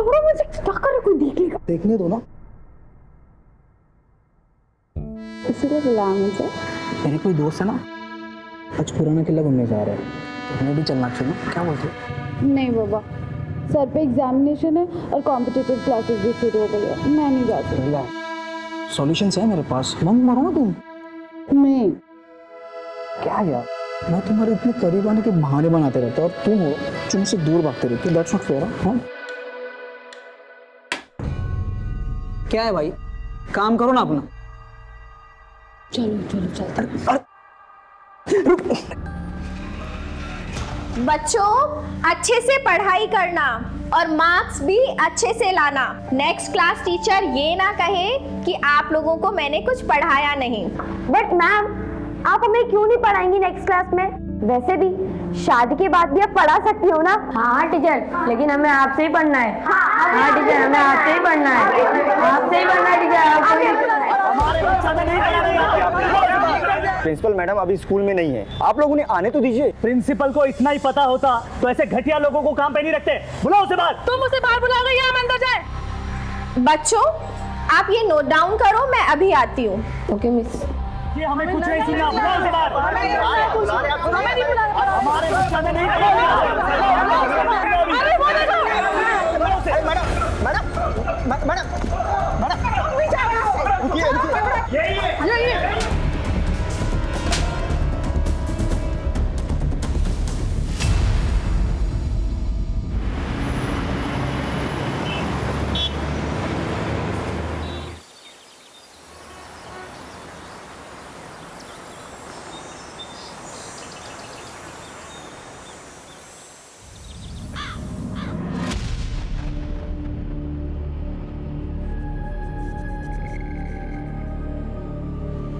छोड़ो मुझे, क्या कर रहे, कोई देख लेगा। देखने दो ना। इसीलिए बुलाया मुझे। मेरे कोई दोस्त है ना, आज पुराना किला घूमने जा रहा है, तो हमें भी चलना चाहिए, क्या बोलते हो? नहीं बाबा, सर पे एग्जामिनेशन है और कॉम्पिटिटिव क्लासेस भी शुरू हो गई है, मैं नहीं जा सकती। सॉल्यूशंस है मेरे पास, मंग मारो ना तुम। नहीं। क्या यार, मैं तुम्हारे इतने करीब आने के बहाने बनाते रहता और तुम हो जो मुझसे दूर भागते रहते हो। That's not fair. हाँ क्या है भाई, काम करो ना अपना। चलो चलो चलते। बच्चों, अच्छे से पढ़ाई करना और मार्क्स भी अच्छे से लाना। नेक्स्ट क्लास टीचर ये ना कहे कि आप लोगों को मैंने कुछ पढ़ाया नहीं। बट मैम, आप हमें क्यों नहीं पढ़ाएंगी नेक्स्ट क्लास में? वैसे भी शादी के बाद भी आप पढ़ा सकती हो ना। हाँ टीचर, लेकिन हमें आपसे ही पढ़ना है। हाँ टीचर, हमें आपसे ही पढ़ना है, आपसे ही पढ़ना है टीचर, आपसे ही। प्रिंसिपल मैडम अभी स्कूल में नहीं है, आप लोग उन्हें आने तो दीजिए। प्रिंसिपल को इतना ही पता होता तो ऐसे घटिया लोगों को काम पे नहीं रखते। बुलाओ उसे बाहर। तुम उसे बाहर बुलाओगे या हम अंदर जाए? बच्चों, आप ये नोट डाउन करो, मैं अभी आती हूँ। Okay miss. ये हमें कुछ नहीं सुनना। बुलाओ उसे बाहर। हमें नहीं बुला। हमारे बच्चा ने नहीं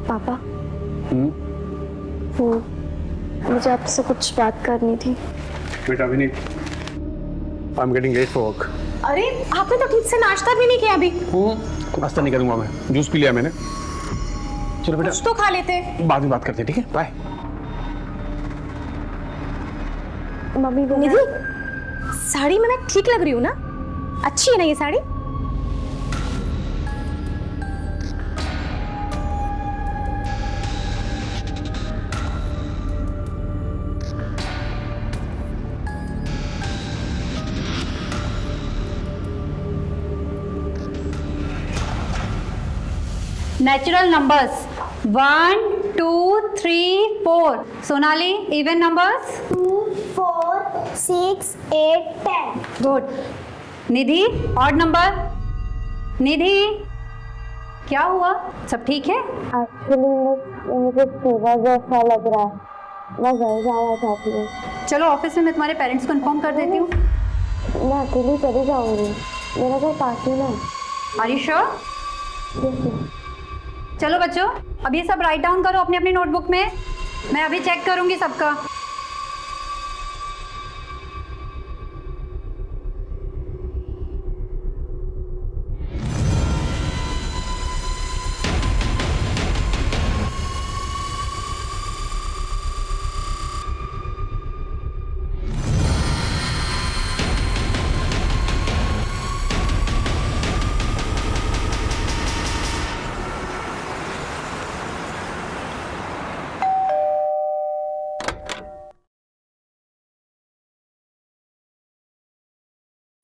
पापा, वो मुझे आपसे कुछ बात करनी थी। बेटा Vineet, I am getting late for work. अरे आपने तो ठीक से नाश्ता भी नहीं किया अभी। नाश्ता नहीं करूंगा मैं, जूस पी लिया मैंने। चलो बेटा, कुछ तो खा लेते। बाद में बात करते हैं, ठीक है? बाय। मम्मी वो निधि, साड़ी में मैं ठीक लग रही हूँ ना? अच्छी है ना ये sari? Natural numbers 1 2 3 4। Sonali, even numbers 2 4 6 8 10। Good. Nidhi, odd number. Nidhi, क्या हुआ, सब ठीक है? एक्चुअली मुझे फीवर जैसा लग रहा है, मैं घर जाना चाहती हूँ। चलो ऑफिस में मैं तुम्हारे पेरेंट्स को इन्फॉर्म कर देती हूँ। मैं अकेली चली जाऊंगी, मेरा घर पास ही में है। Are you sure? चलो बच्चों, अब ये सब राइट डाउन करो अपनी अपनी नोटबुक में, मैं अभी चेक करूंगी सबका।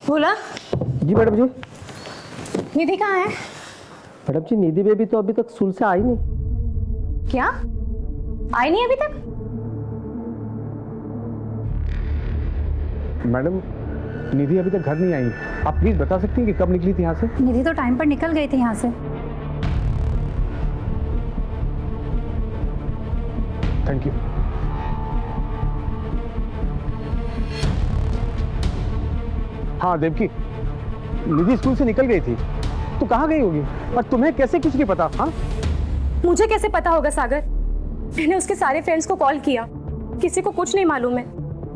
बोला। जी मैडम जी। निधि कहाँ है? मैडम जी, निधि बेबी तो अभी तक स्कूल से आई नहीं। क्या आई नहीं अभी तक? मैडम, निधि अभी तक घर नहीं आई। आप प्लीज बता सकती हैं कि कब निकली थी यहाँ से? निधि तो टाइम पर निकल गई थी यहाँ से। Thank you. हाँ देवकी, निधि स्कूल से निकल गई थी, तो कहाँ गई होगी? और तुम्हें कैसे कुछ नहीं पता? हाँ, मुझे कैसे पता होगा सागर? मैंने उसके सारे फ्रेंड्स को कॉल किया, किसी को कुछ नहीं मालूम है।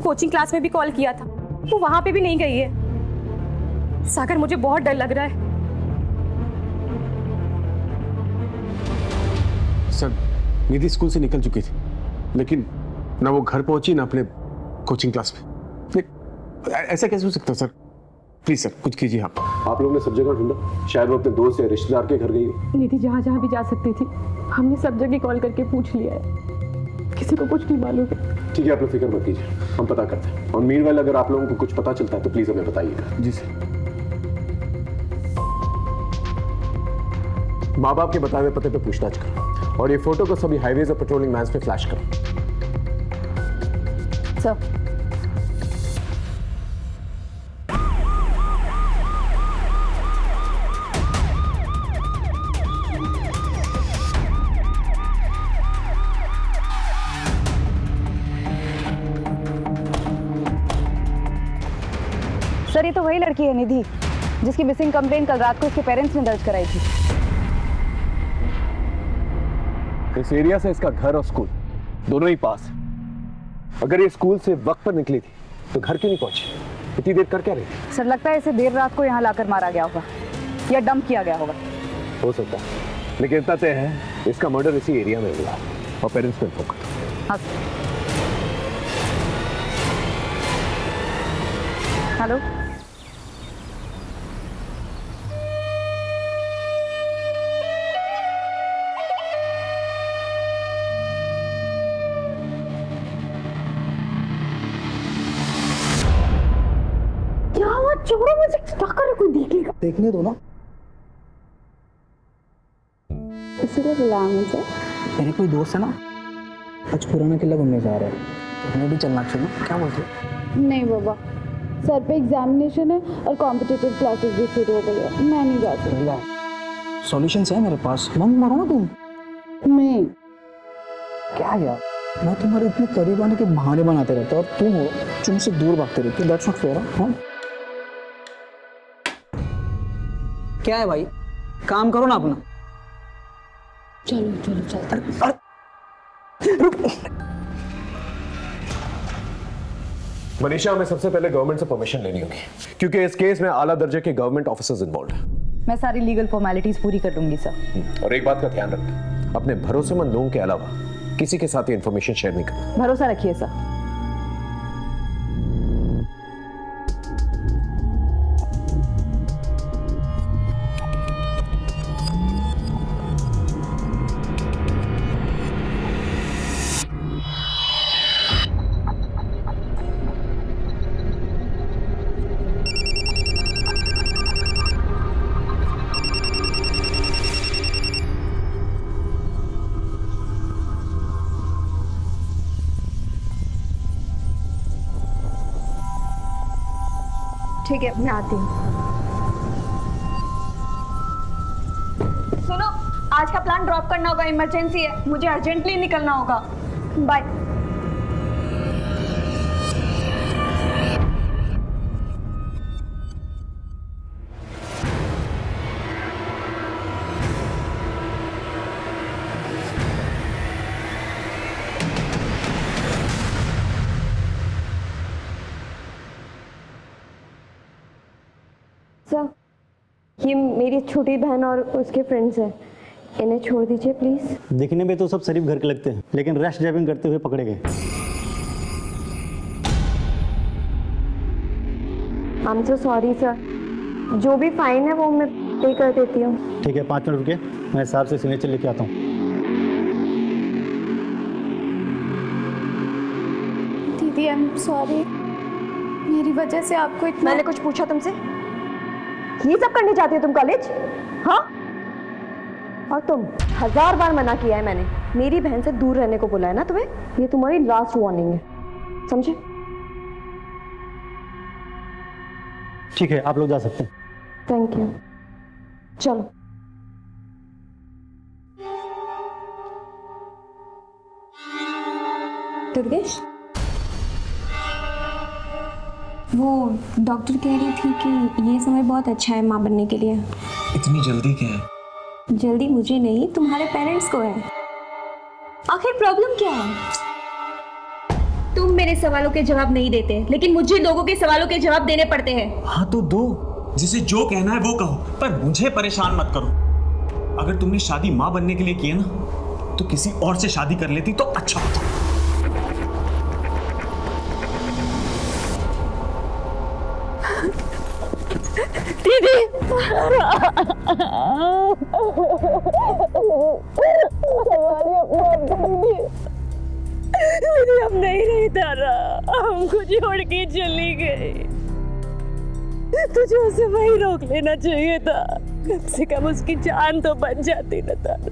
कोचिंग क्लास में भी कॉल किया था, वो वहां पे भी नहीं गई है। सागर, मुझे बहुत डर लग रहा है। सर, निधि स्कूल से निकल चुकी थी, लेकिन ना वो घर पहुंची ना अपने कोचिंग क्लास में। ऐसा कैसे हो सकता सर? प्लीज सर कुछ कीजिए आप लोगों ने सब जगह ढूंढा, शायद वो अपने दोस्त या रिश्तेदार के घर गई हो। निधि जहाँ जहाँ भी जा सकती थी हमने सब जगह कॉल करके पूछ लिया है, किसी को कुछ नहीं मालूम है। ठीक है, आप लोग फिक्र मत कीजिए, हम पता करते हैं। और मीनवाइल अगर आप लोगों को कुछ पता चलता है तो प्लीज हमें बताइएगा। जी सर। माँ बाप के बताए हुए पते पे पूछताछ करो और ये फोटो को सभी हाईवेज और पेट्रोलिंग वैन्स पे फ्लैश करो। सर सर, ये तो वही लड़की है निधि, जिसकी मिसिंग कंप्लेन कल रात को इसके पेरेंट्स ने दर्ज कराई थी। इस एरिया से इसका घर और स्कूल दोनों ही पास है। अगर ये स्कूल से वक्त पर निकली थी तो घर क्यों नहीं पहुंची? इतनी देर कर क्या रही थी? सर, लगता है इसे देर रात को यहाँ लाकर मारा गया होगा या डंप किया गया होगा। हो सकता है, लेकिन इतना तय है इसका मर्डर इसी एरिया में हुआ और पेरेंट्स ने ठोका। हाँ। हेलो, छोड़ो मुझे, क्या कर रहे, कोई देख लेगा। देखने दो ना। इसलिए बुलाया मुझे। मेरे कोई दोस्त है ना, आज पुराना किला घूमने जा रहे हैं, तो हमें भी चलना चाहिए, क्या बोलते हो? नहीं बाबा, सर पे एग्जामिनेशन है और कॉम्पिटिटिव क्लासेस भी शुरू हो गई है, मैं नहीं जा सकती। सॉल्यूशंस है मेरे पास, बंक मारो ना तुम। नहीं। क्या यार, मैं तुम्हारे इतने करीब आने के बहाने बनाते रहता और तुम हो तुमसे दूर भागते रहती। That's not fair. हाँ, क्या है भाई, काम करो ना अपना। चलो चलो चलते। मनीषा, हमें सबसे पहले गवर्नमेंट से परमिशन लेनी होगी, क्योंकि इस केस में आला दर्जे के गवर्नमेंट ऑफिसर्स इन्वॉल्व हैं। मैं सारी लीगल फॉर्मेलिटीज पूरी कर दूंगी सर। और एक बात का ध्यान रखना, अपने भरोसेमंद लोगों के अलावा किसी के साथ ये इन्फॉर्मेशन शेयर नहीं करना। भरोसा रखिए सर। ठीक है, मैं आती हूँ। सुनो, आज का प्लान ड्रॉप करना होगा, इमरजेंसी है, मुझे अर्जेंटली निकलना होगा। बाय। सर, ये मेरी छोटी बहन और उसके फ्रेंड्स हैं, इन्हें छोड़ दीजिए प्लीज। दिखने में तो सब शरीफ घर के लगते हैं, लेकिन रैश ड्राइविंग करते हुए पकड़े गए। I am so sorry sir, जो भी फाइन है वो मैं पे कर देती हूँ। ठीक है, 5 मिनट रुके, मैं साहब से सिग्नेचर लेके आता हूँ। दीदी, आई एम सॉरी, मेरी वजह से आपको इतना। मैंने कुछ पूछा तुमसे? ये सब करने जाती हो तुम कॉलेज? हाँ, और तुम 1000 बार मना किया है मैंने, मेरी बहन से दूर रहने को बोला है ना तुम्हें। ये तुम्हारी लास्ट वार्निंग है, समझे? ठीक है, आप लोग जा सकते हैं। थैंक यू, चलो। दुर्गेश, वो डॉक्टर कह रही थी कि ये समय बहुत अच्छा है माँ बनने के लिए। इतनी जल्दी क्या है? जल्दी मुझे नहीं, तुम्हारे पेरेंट्स को है। आखिर प्रॉब्लम क्या है? तुम मेरे सवालों के जवाब नहीं देते, लेकिन मुझे लोगों के सवालों के जवाब देने पड़ते हैं। हाँ तो दो, जिसे जो कहना है वो कहो, पर मुझे परेशान मत करो। अगर तुमने शादी माँ बनने के लिए की है ना, तो किसी और से शादी कर लेती तो अच्छा होता। दीदी दीदी हम नहीं रही तारा, हमको छोड़ के चली गई। तुझे उसे वही रोक लेना चाहिए था, कम से कम उसकी जान तो बच जाती ना तारा।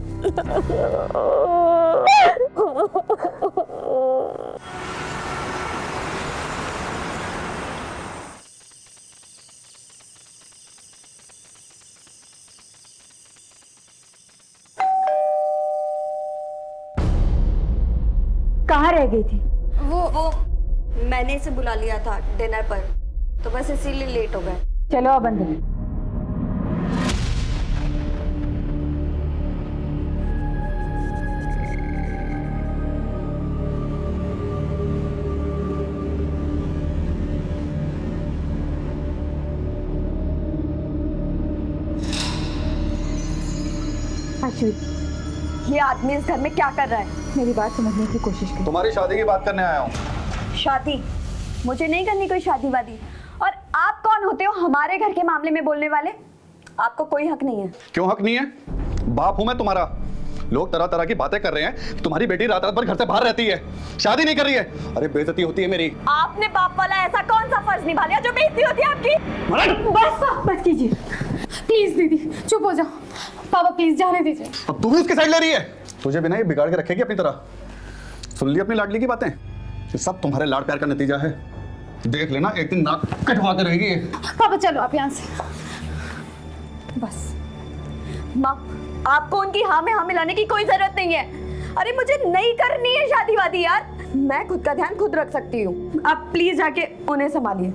कहाँ रह गई थी? वो मैंने इसे बुला लिया था डिनर पर, तो बस इसीलिए लेट हो गए। चलो अब अंदर। ये आदमी इस घर में क्या कर रहा है? मेरी बात समझने की कोशिश कर। तुम्हारी शादी की बात करने आया हूँ। शादी? मुझे नहीं करनी कोई शादी वादी। और आप कौन होते हो हमारे घर के मामले में बोलने वाले? आपको कोई हक नहीं है। क्यों हक नहीं है? बाप हूं मैं तुम्हारा। लोग तरह तरह की बातें कर रहे हैं, तुम्हारी बेटी रात रात भर घर से बाहर रहती है, शादी नहीं कर रही है। अरे बेइज्जती होती है मेरी। आपने बाप वाला ऐसा कौन सा फर्ज निभा लिया जो बेइज्जती होती है आपकी? बस कीजिए प्लीज दीदी चुप हो जाओ। पापा प्लीज जाने दीजिए। अब तू भी उसकी साइड ले रही है। तुझे बिना ये बिगाड़ के रखेगी अपनी तरह। सुन ली अपनी लाडली की बातें? ये सब तुम्हारे लाड प्यार का नतीजा है। देख लेना एक दिन नाक कटवा के रहेगी। पापा चलो आप यहाँ से। बस माँ, आपको उनकी हाँ में हाँ मिलाने की कोई जरूरत नहीं है। अरे मुझे नहीं करनी है शादी वादी यार, मैं खुद का ध्यान खुद रख सकती हूँ। आप प्लीज जाके उन्हें संभालिए।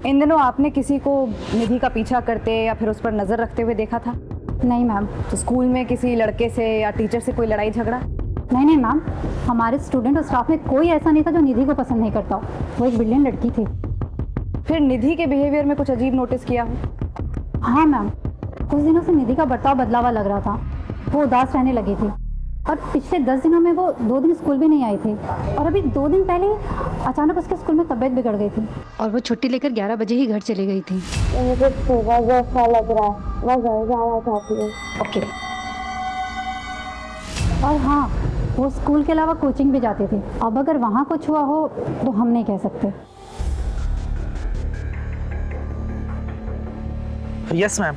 इन दिनों आपने किसी को निधि का पीछा करते या फिर उस पर नजर रखते हुए देखा था? नहीं मैम। तो स्कूल में किसी लड़के से या टीचर से कोई लड़ाई झगड़ा? नहीं मैम, हमारे स्टूडेंट और स्टाफ में कोई ऐसा नहीं था जो निधि को पसंद नहीं करता। वो एक ब्रिलियंट लड़की थी। फिर निधि के बिहेवियर में कुछ अजीब नोटिस किया हो? हाँ मैम, कुछ दिनों से निधि का बर्ताव बदला हुआ लग रहा था। वो उदास रहने लगी थी और पिछले 10 दिनों में वो 2 दिन स्कूल भी नहीं आई थी। और अभी 2 दिन पहले अचानक उसके स्कूल में तबीयत बिगड़ गई थी और वो छुट्टी लेकर 11 बजे ही घर चली गई थी। मुझे सुबह जैसा लग रहा है, मैं घर जाना चाहती हूँ। ओके। और हाँ, वो स्कूल के अलावा कोचिंग भी जाती थी। अब अगर वहाँ कुछ हुआ हो तो हम नहीं कह सकते। यस मैम,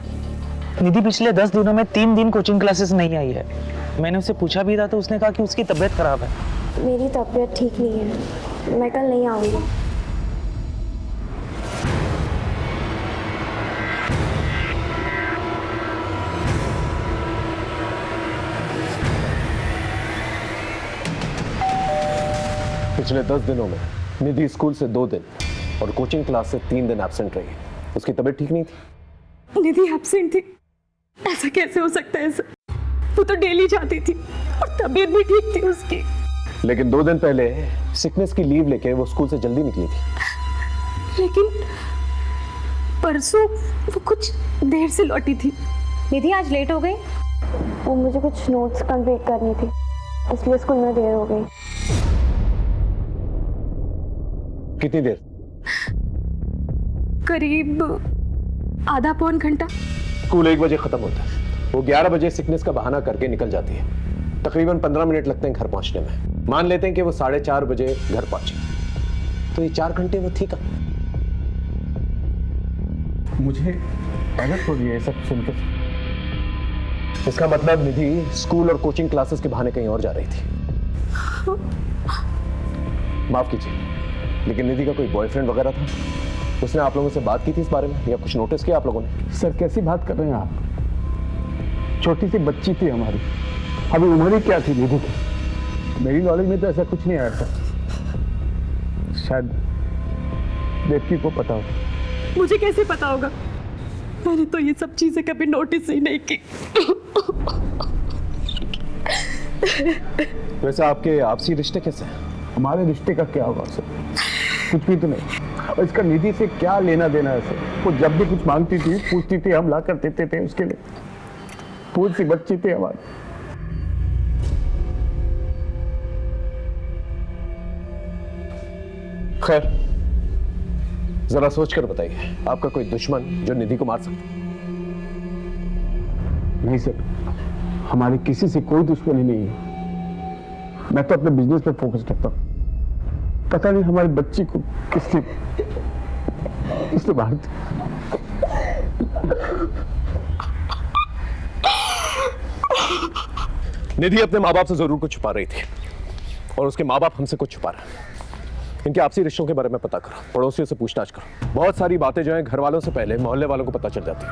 निधि पिछले 10 दिनों में 3 दिन कोचिंग क्लासेस नहीं आई है। मैंने उससे पूछा भी था तो उसने कहा कि उसकी तबीयत खराब है। मेरी तबीयत ठीक नहीं है, मैं कल नहीं आऊँगी। पिछले 10 दिनों में निधि स्कूल से 2 दिन और कोचिंग क्लास से 3 दिन एब्सेंट रही। उसकी तबीयत ठीक नहीं थी। निधि एब्सेंट थी? ऐसा कैसे हो सकता है सर? वो तो डेली जाती थी और तबीयत भी ठीक थी उसकी। लेकिन 2 दिन पहले सिकनेस की लीव लेके वो स्कूल से जल्दी निकली थी। लेकिन परसों वो कुछ देर से लौटी थी। निधि आज लेट हो गई? वो मुझे कुछ नोट्स कंप्लीट करनी थी, इसलिए स्कूल में देर हो गई। कितनी देर? करीब आधा पौन घंटा। स्कूल 1 बजे खत्म होता है। वो 11 बजे सिकनेस का बहाना करके निकल जाती है। तकरीबन 15 मिनट लगते हैं घर पहुंचने में। मान लेते हैं कि वो 4:30 बजे घर पहुंची, तो ये 4 घंटे वो थी कहाँ? मुझे गलत हो गया ये सब सुनकर। इसका मतलब निधि स्कूल और कोचिंग क्लासेस के बहाने कहीं और जा रही थी। माफ कीजिए, लेकिन निधि का कोई बॉयफ्रेंड वगैरह था? उसने आप लोगों से बात की थी इस बारे में या कुछ नोटिस किया आप लोगों ने? सर कैसी बात कर रहे हैं आप? छोटी सी बच्ची थी हमारी, अभी उम्र ही क्या थी निधि की। मेरी नॉलेज में तो ऐसा कुछ नहीं आया था, शायद देवकी को पता हो। मुझे कैसे पता होगा? मैंने तो ये सब चीजें कभी नोटिस ही नहीं की। वैसे आपके आपसी रिश्ते कैसे हैं? हमारे रिश्ते का क्या होगा सर, कुछ भी तो नहीं। और इसका निधि से क्या लेना देना है सर? वो जब भी कुछ मांगती थी, पूछती थी, हम ला कर देते थे उसके लिए। फूल सी बच्ची थी हमारी। खैर, जरा सोच कर बताइए, आपका कोई दुश्मन जो निधि को मार सकता? नहीं सर, हमारी किसी से कोई दुश्मनी नहीं है। मैं तो अपने बिजनेस पे फोकस करता हूँ। पता नहीं हमारी बच्ची को किसने मार दिया। निधि अपने माँ बाप से जरूर कुछ छुपा रही थी और उसके माँ बाप हमसे कुछ छुपा रहे हैं। इनके आपसी रिश्तों के बारे में पता करो, पड़ोसियों से पूछताछ करो। बहुत सारी बातें जो हैं घर वालों से पहले मोहल्ले वालों को पता चल जाती है।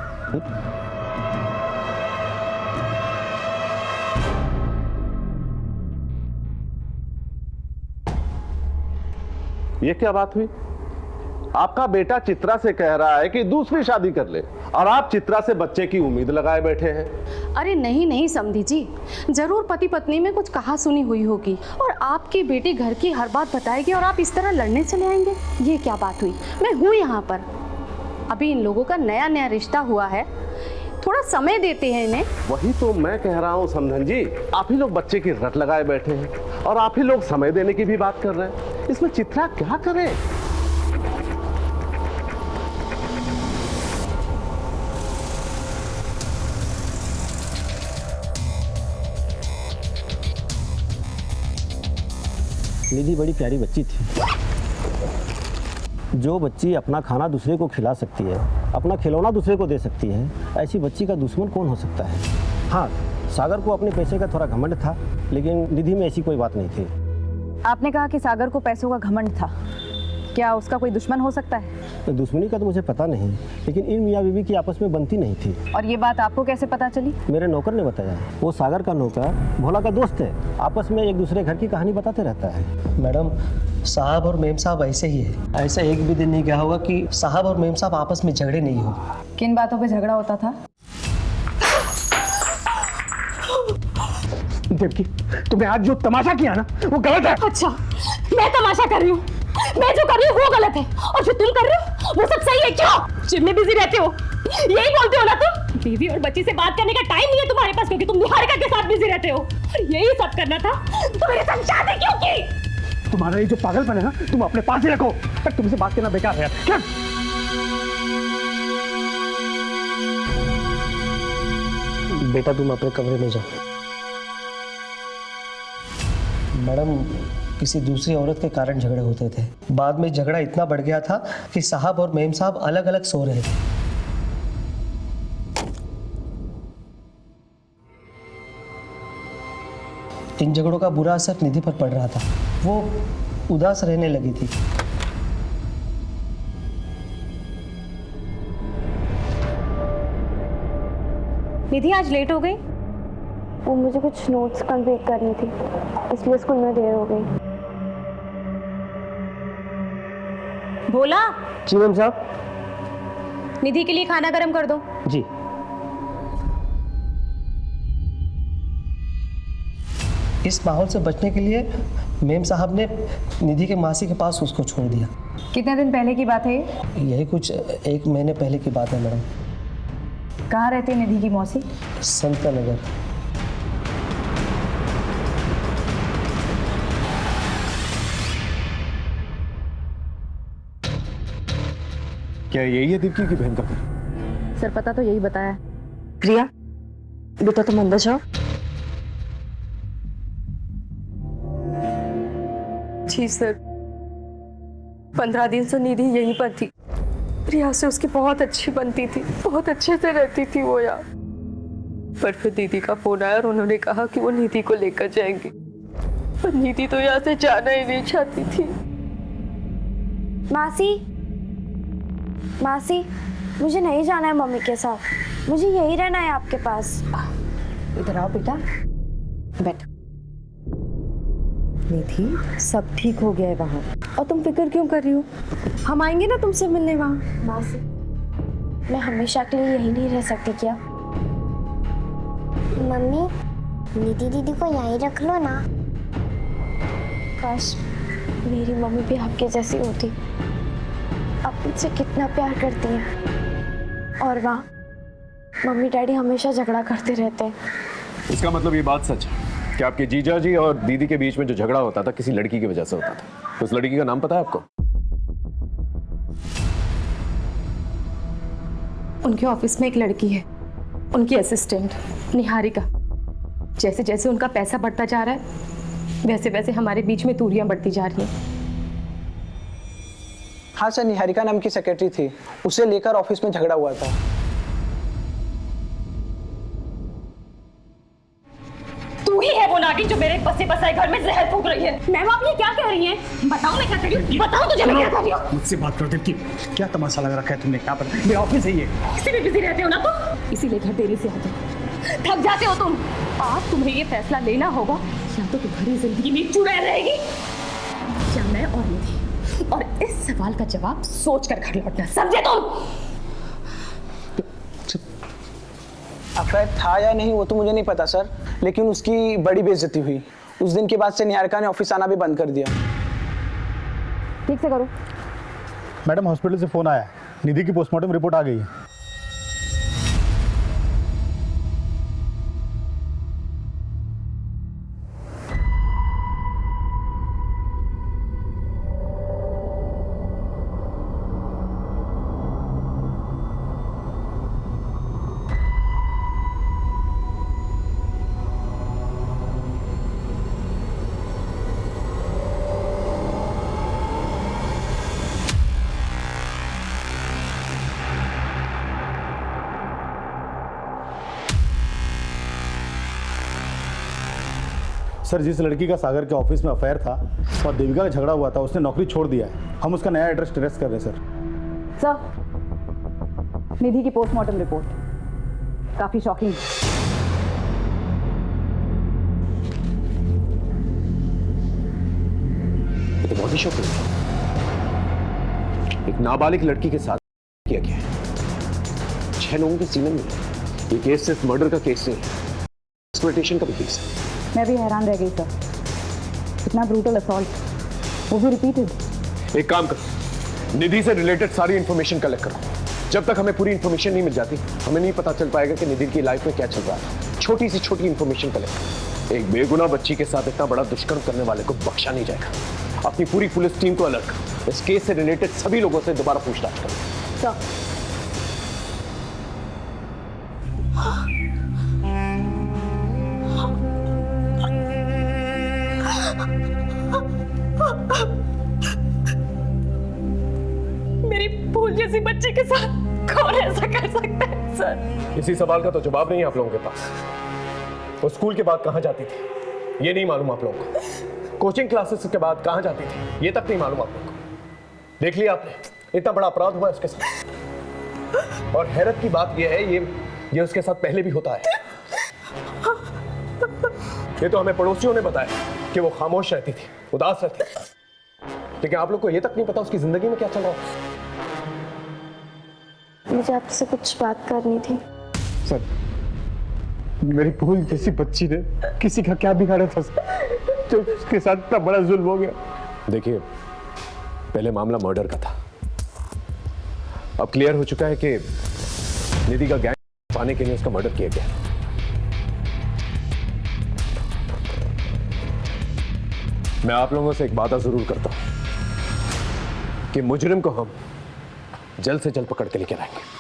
ये क्या बात हुई? आपका बेटा चित्रा से कह रहा है कि दूसरी शादी कर ले और आप चित्रा से बच्चे की उम्मीद लगाए बैठे हैं। अरे नहीं नहीं समधी जी, जरूर पति पत्नी में कुछ कहा सुनी हुई होगी और आपकी बेटी घर की हर बात बताएगी और आप इस तरह लड़ने चले आएंगे। ये क्या बात हुई? मैं हूँ यहाँ पर, अभी इन लोगों का नया नया रिश्ता हुआ है, थोड़ा समय देते हैं इन्हें। वही तो मैं कह रहा हूँ समधन जी, आप ही लोग बच्चे की रट लगाए बैठे हैं और आप ही लोग समय देने की भी बात कर रहे हैं। इसमें चित्रा क्या करे? निधि बड़ी प्यारी बच्ची थी। जो बच्ची अपना खाना दूसरे को खिला सकती है, अपना खिलौना दूसरे को दे सकती है, ऐसी बच्ची का दुश्मन कौन हो सकता है? हाँ, सागर को अपने पैसे का थोड़ा घमंड था, लेकिन निधि में ऐसी कोई बात नहीं थी। आपने कहा कि सागर को पैसों का घमंड था, क्या उसका कोई दुश्मन हो सकता है? तो दुश्मनी का तो मुझे पता नहीं, लेकिन इन मियाँ बीवी की आपस में बनती नहीं थी। और ये बात आपको कैसे पता चली? मेरे नौकर ने बताया। वो सागर का नौकर भोला का दोस्त है, आपस में एक दूसरे घर की कहानी बताते रहता है। मैडम, साहब और मेम साहब ऐसे ही है। ऐसा एक भी दिन नहीं गया होगा कि साहब और मेम साहब आपस में झगड़े नहीं हो। किन बातों पे झगड़ा होता था? देवकी, तुमने आज जो तमाशा किया ना, वो गलत है। अच्छा, मैं तमाशा कर रही हूँ? मैं जो कर रही हूँ वो गलत है और जो तुम कर रहे हो वो सब सही है? क्यों जिम में बिजी रहते हो, यही बोलते हो ना तुम? बीवी और बच्ची से बात करने का टाइम नहीं है तुम्हारे पास, क्योंकि तुम निहारिका के साथ बिजी रहते हो। और यही सब करना था तो मेरे साथ शादी क्यों की? तुम्हारा ये जो पागलपन है ना, तुम अपने पास ही रखो। तुमसे बात करना बेकार है। क्या? बेटा तुम अपने कमरे में जाओ। मैडम, किसी दूसरी औरत के कारण झगड़े होते थे, बाद में झगड़ा इतना बढ़ गया था कि साहब और मेम साहब अलग अलग सो रहे थे। इन झगड़ों का बुरा असर निधि पर पड़ रहा था, वो उदास रहने लगी थी। निधि आज लेट हो गई? वो मुझे कुछ नोट्स कंप्लीट करनी थी, इसलिए स्कूल में देर हो गई। भोला। जी मैम साहब। निधि के लिए खाना गरम कर दो। जी। इस माहौल से बचने के लिए मेम साहब ने निधि के मासी के पास उसको छोड़ दिया। कितने दिन पहले की बात है ये? यही कुछ 1 महीने पहले की बात है मैडम। कहाँ रहती है निधि की मौसी? संता नगर। क्या यही है दीप्ति की बहन का घर? सर पता तो यही बताया। प्रिया बेटा तुम अंदर जाओ। जी सर, 15 दिन से निधि यहीं पर थी। प्रिया से उसकी बहुत अच्छी बनती थी, बहुत अच्छे से रहती थी वो यार। पर फिर दीदी का फोन आया और उन्होंने कहा कि वो निधि को लेकर जाएंगे, पर निधि तो यहाँ से जाना ही नहीं चाहती थी। मासी, मुझे नहीं जाना है मम्मी के साथ, मुझे यही रहना है आपके पास। इधर आओ बेटा, बैठ। निधि, सब ठीक हो गया है वहाँ, और तुम फिक्र क्यों कर रही हो? हम आएंगे ना तुमसे मिलने वहाँ। मासी, मैं हमेशा के लिए यही नहीं रह सकती क्या? मम्मी, निधि दीदी को यहीं रख लो ना। काश मेरी मम्मी भी आपके जैसी होती, आप मुझसे कितना प्यार करती हैं, और वहाँ मम्मी डैडी हमेशा झगड़ा करते रहते हैं। इसका मतलब ये बात सच है कि आपके जीजा जी और दीदी के बीच में जो झगड़ा होता था किसी लड़की की वजह से होता था। उस लड़की का नाम पता है आपको? उनके ऑफिस में एक लड़की है, उनकी असिस्टेंट निहारिका। जैसे जैसे उनका पैसा बढ़ता जा रहा है, वैसे वैसे हमारे बीच में दूरियां बढ़ती जा रही हैं। हाँ सर, निहारिका नाम की सेक्रेटरी थी, उसे लेकर ऑफिस में झगड़ा हुआ था। तू ही है वो नागिन जो मेरे बसे बसाए घर में जहर फूंक रही है। मैम आप ये क्या कह रही हैं? बताओ मैं क्या कर रही हूँ, बताओ तुझे मैं क्या कर रही हूँ। मुझसे बात करो देवकी, क्या तमाशा लगा रखा है तुमने? क्या पर मेरा ऑफिस है ये। इसी में बिजी रहते हो ना तुम, इसीलिए घर देरी से आते हो, थक जाते हो तुम। आज तुम्हें ये फैसला लेना होगा, या तो तुम्हारी जिंदगी में चुड़ैल रहेगी, या मैं और निधि। और इस सवाल का जवाब सोच कर घर लौटना, समझे तुम? अफेयर था या नहीं वो तो मुझे नहीं पता सर, लेकिन उसकी बड़ी बेइज्जती हुई। उस दिन के बाद से निहारिका ने ऑफिस आना भी बंद कर दिया। ठीक से करो। मैडम, हॉस्पिटल से फोन आया, निधि की पोस्टमार्टम रिपोर्ट आ गई है। सर, जिस लड़की का सागर के ऑफिस में अफेयर था और देविका का झगड़ा हुआ था, उसने नौकरी छोड़ दिया है। हम उसका नया एड्रेस ट्रेस कर रहे हैं सर। निधि की पोस्टमार्टम रिपोर्ट काफी शॉकिंग है। ये तो बहुत ही शौक है। एक नाबालिग लड़की के साथ किया गया है, 6 लोगों के सीने में। ये केस सिर्फ मर्डर का केस नहीं है, एक्सप्लॉयटेशन का भी केस है। मैं भी हैरान रह गई सर, इतना ब्रूटल असॉल्ट, वो भी रिपीटेड। एक काम करो, निधि से रिलेटेड सारी इंफॉर्मेशन कलेक्ट करो। जब तक हमें पूरी इंफॉर्मेशन नहीं मिल जाती, हमें नहीं पता चल पाएगा कि निधि की लाइफ में क्या चल रहा है। छोटी सी छोटी इंफॉर्मेशन कलेक्ट करो। एक बेगुनाह बच्ची के साथ इतना बड़ा दुष्कर्म करने वाले को बख्शा नहीं जाएगा। अपनी पूरी पुलिस टीम को अलर्ट करो, इस केस से रिलेटेड सभी लोगों से दोबारा पूछताछ करो। मेरी फूल जैसी बच्ची के साथ कौन ऐसा कर सकता है सर? इसी सवाल का तो जवाब नहीं है आप लोगों के पास। वो स्कूल के बाद कहां जाती थी ये नहीं मालूम आप लोगों को। कोचिंग क्लासेस के बाद कहां जाती थी ये तक नहीं मालूम आप लोगों को। देख लिया आपने, इतना बड़ा अपराध हुआ उसके साथ। और हैरत की बात यह है, ये उसके साथ पहले भी होता है। ये तो हमें पड़ोसियों ने बताया कि वो खामोश रहती थी, उदास रहती थी, लेकिन आप लोग को ये तक नहीं पता उसकी जिंदगी में क्या चल रहा है। मुझे आपसे कुछ बात करनी थी। सर, मेरी फूल जैसी बच्ची ने किसी का क्या बिगाड़ा था जो उसके साथ इतना बड़ा जुल्म हो गया। देखिए, पहले मामला मर्डर का था, अब क्लियर हो चुका है कि निधि का गैंग पाने के लिए उसका मर्डर किया गया। मैं आप लोगों से एक वादा जरूर करता हूं कि मुजरिम को हम जल्द से जल्द पकड़ के लेकर आएंगे।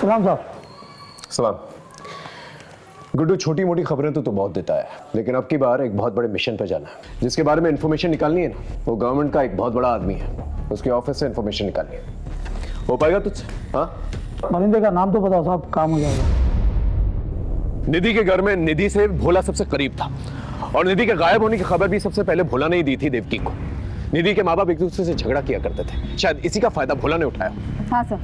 सलाम साहब। सलाम। गुड्डू, छोटी मोटी खबरें तो बहुत देता है, लेकिन अब की बार एक बहुत बड़े मिशन पे जाना है। जिसके बारे में इंफॉर्मेशन निकालनी है ना, वो गवर्नमेंट का एक बहुत बड़ा आदमी है, उसके ऑफिस से इंफॉर्मेशन निकालनी है। हो पाएगा तुझसे? हाँ, मनिंदर का नाम तो बताओ साहब, काम हो जाएगा। निधि के घर में निधि से भोला सबसे करीब था और निधि के गायब होने की खबर भी सबसे पहले भोला ने ही दी थी देवकी को। निधि के माँ बाप एक दूसरे से झगड़ा किया करते थे, शायद इसी का फायदा भोला ने उठाया। हाँ सर,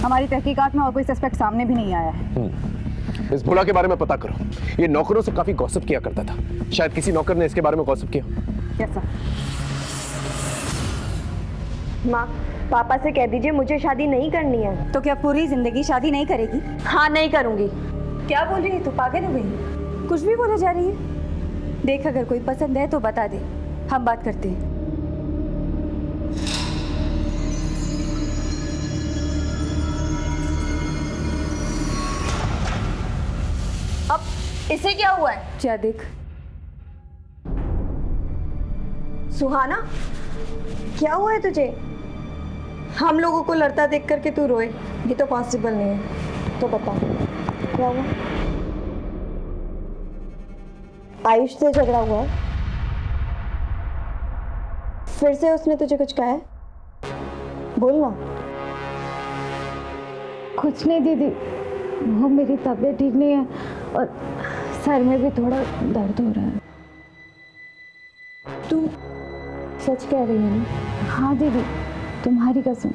हमारी तहकीकात में और कोई सस्पेक्ट सामने भी नहीं आया है। इस भोला के बारे में पता करो, ये नौकरों से काफी गॉसिप किया करता था, शायद किसी नौकर ने इसके बारे में गॉसिप किया। Yes sir. माँ, पापा से कह दीजिए मुझे शादी नहीं करनी है। तो क्या पूरी जिंदगी शादी नहीं करेगी? हाँ, नहीं करूंगी। क्या बोल रही है तू? पागल हो गई? कुछ भी बोले जा रही है। देख, अगर कोई पसंद है तो बता दे, हम बात करते हैं। अब इसे क्या हुआ है? क्या देख। सुहाना, क्या हुआ है तुझे? हम लोगों को लड़ता देख करके तू रोए, ये तो पॉसिबल नहीं है। तो बता, क्या हुआ? आयुष से झगड़ा हुआ है? फिर से उसने तुझे कुछ कहा है? बोल ना। कुछ नहीं दीदी, वो मेरी तबीयत ठीक नहीं है और सर में भी थोड़ा दर्द हो रहा है। तू सच कह रही है ना? हाँ दीदी, तुम्हारी कसम।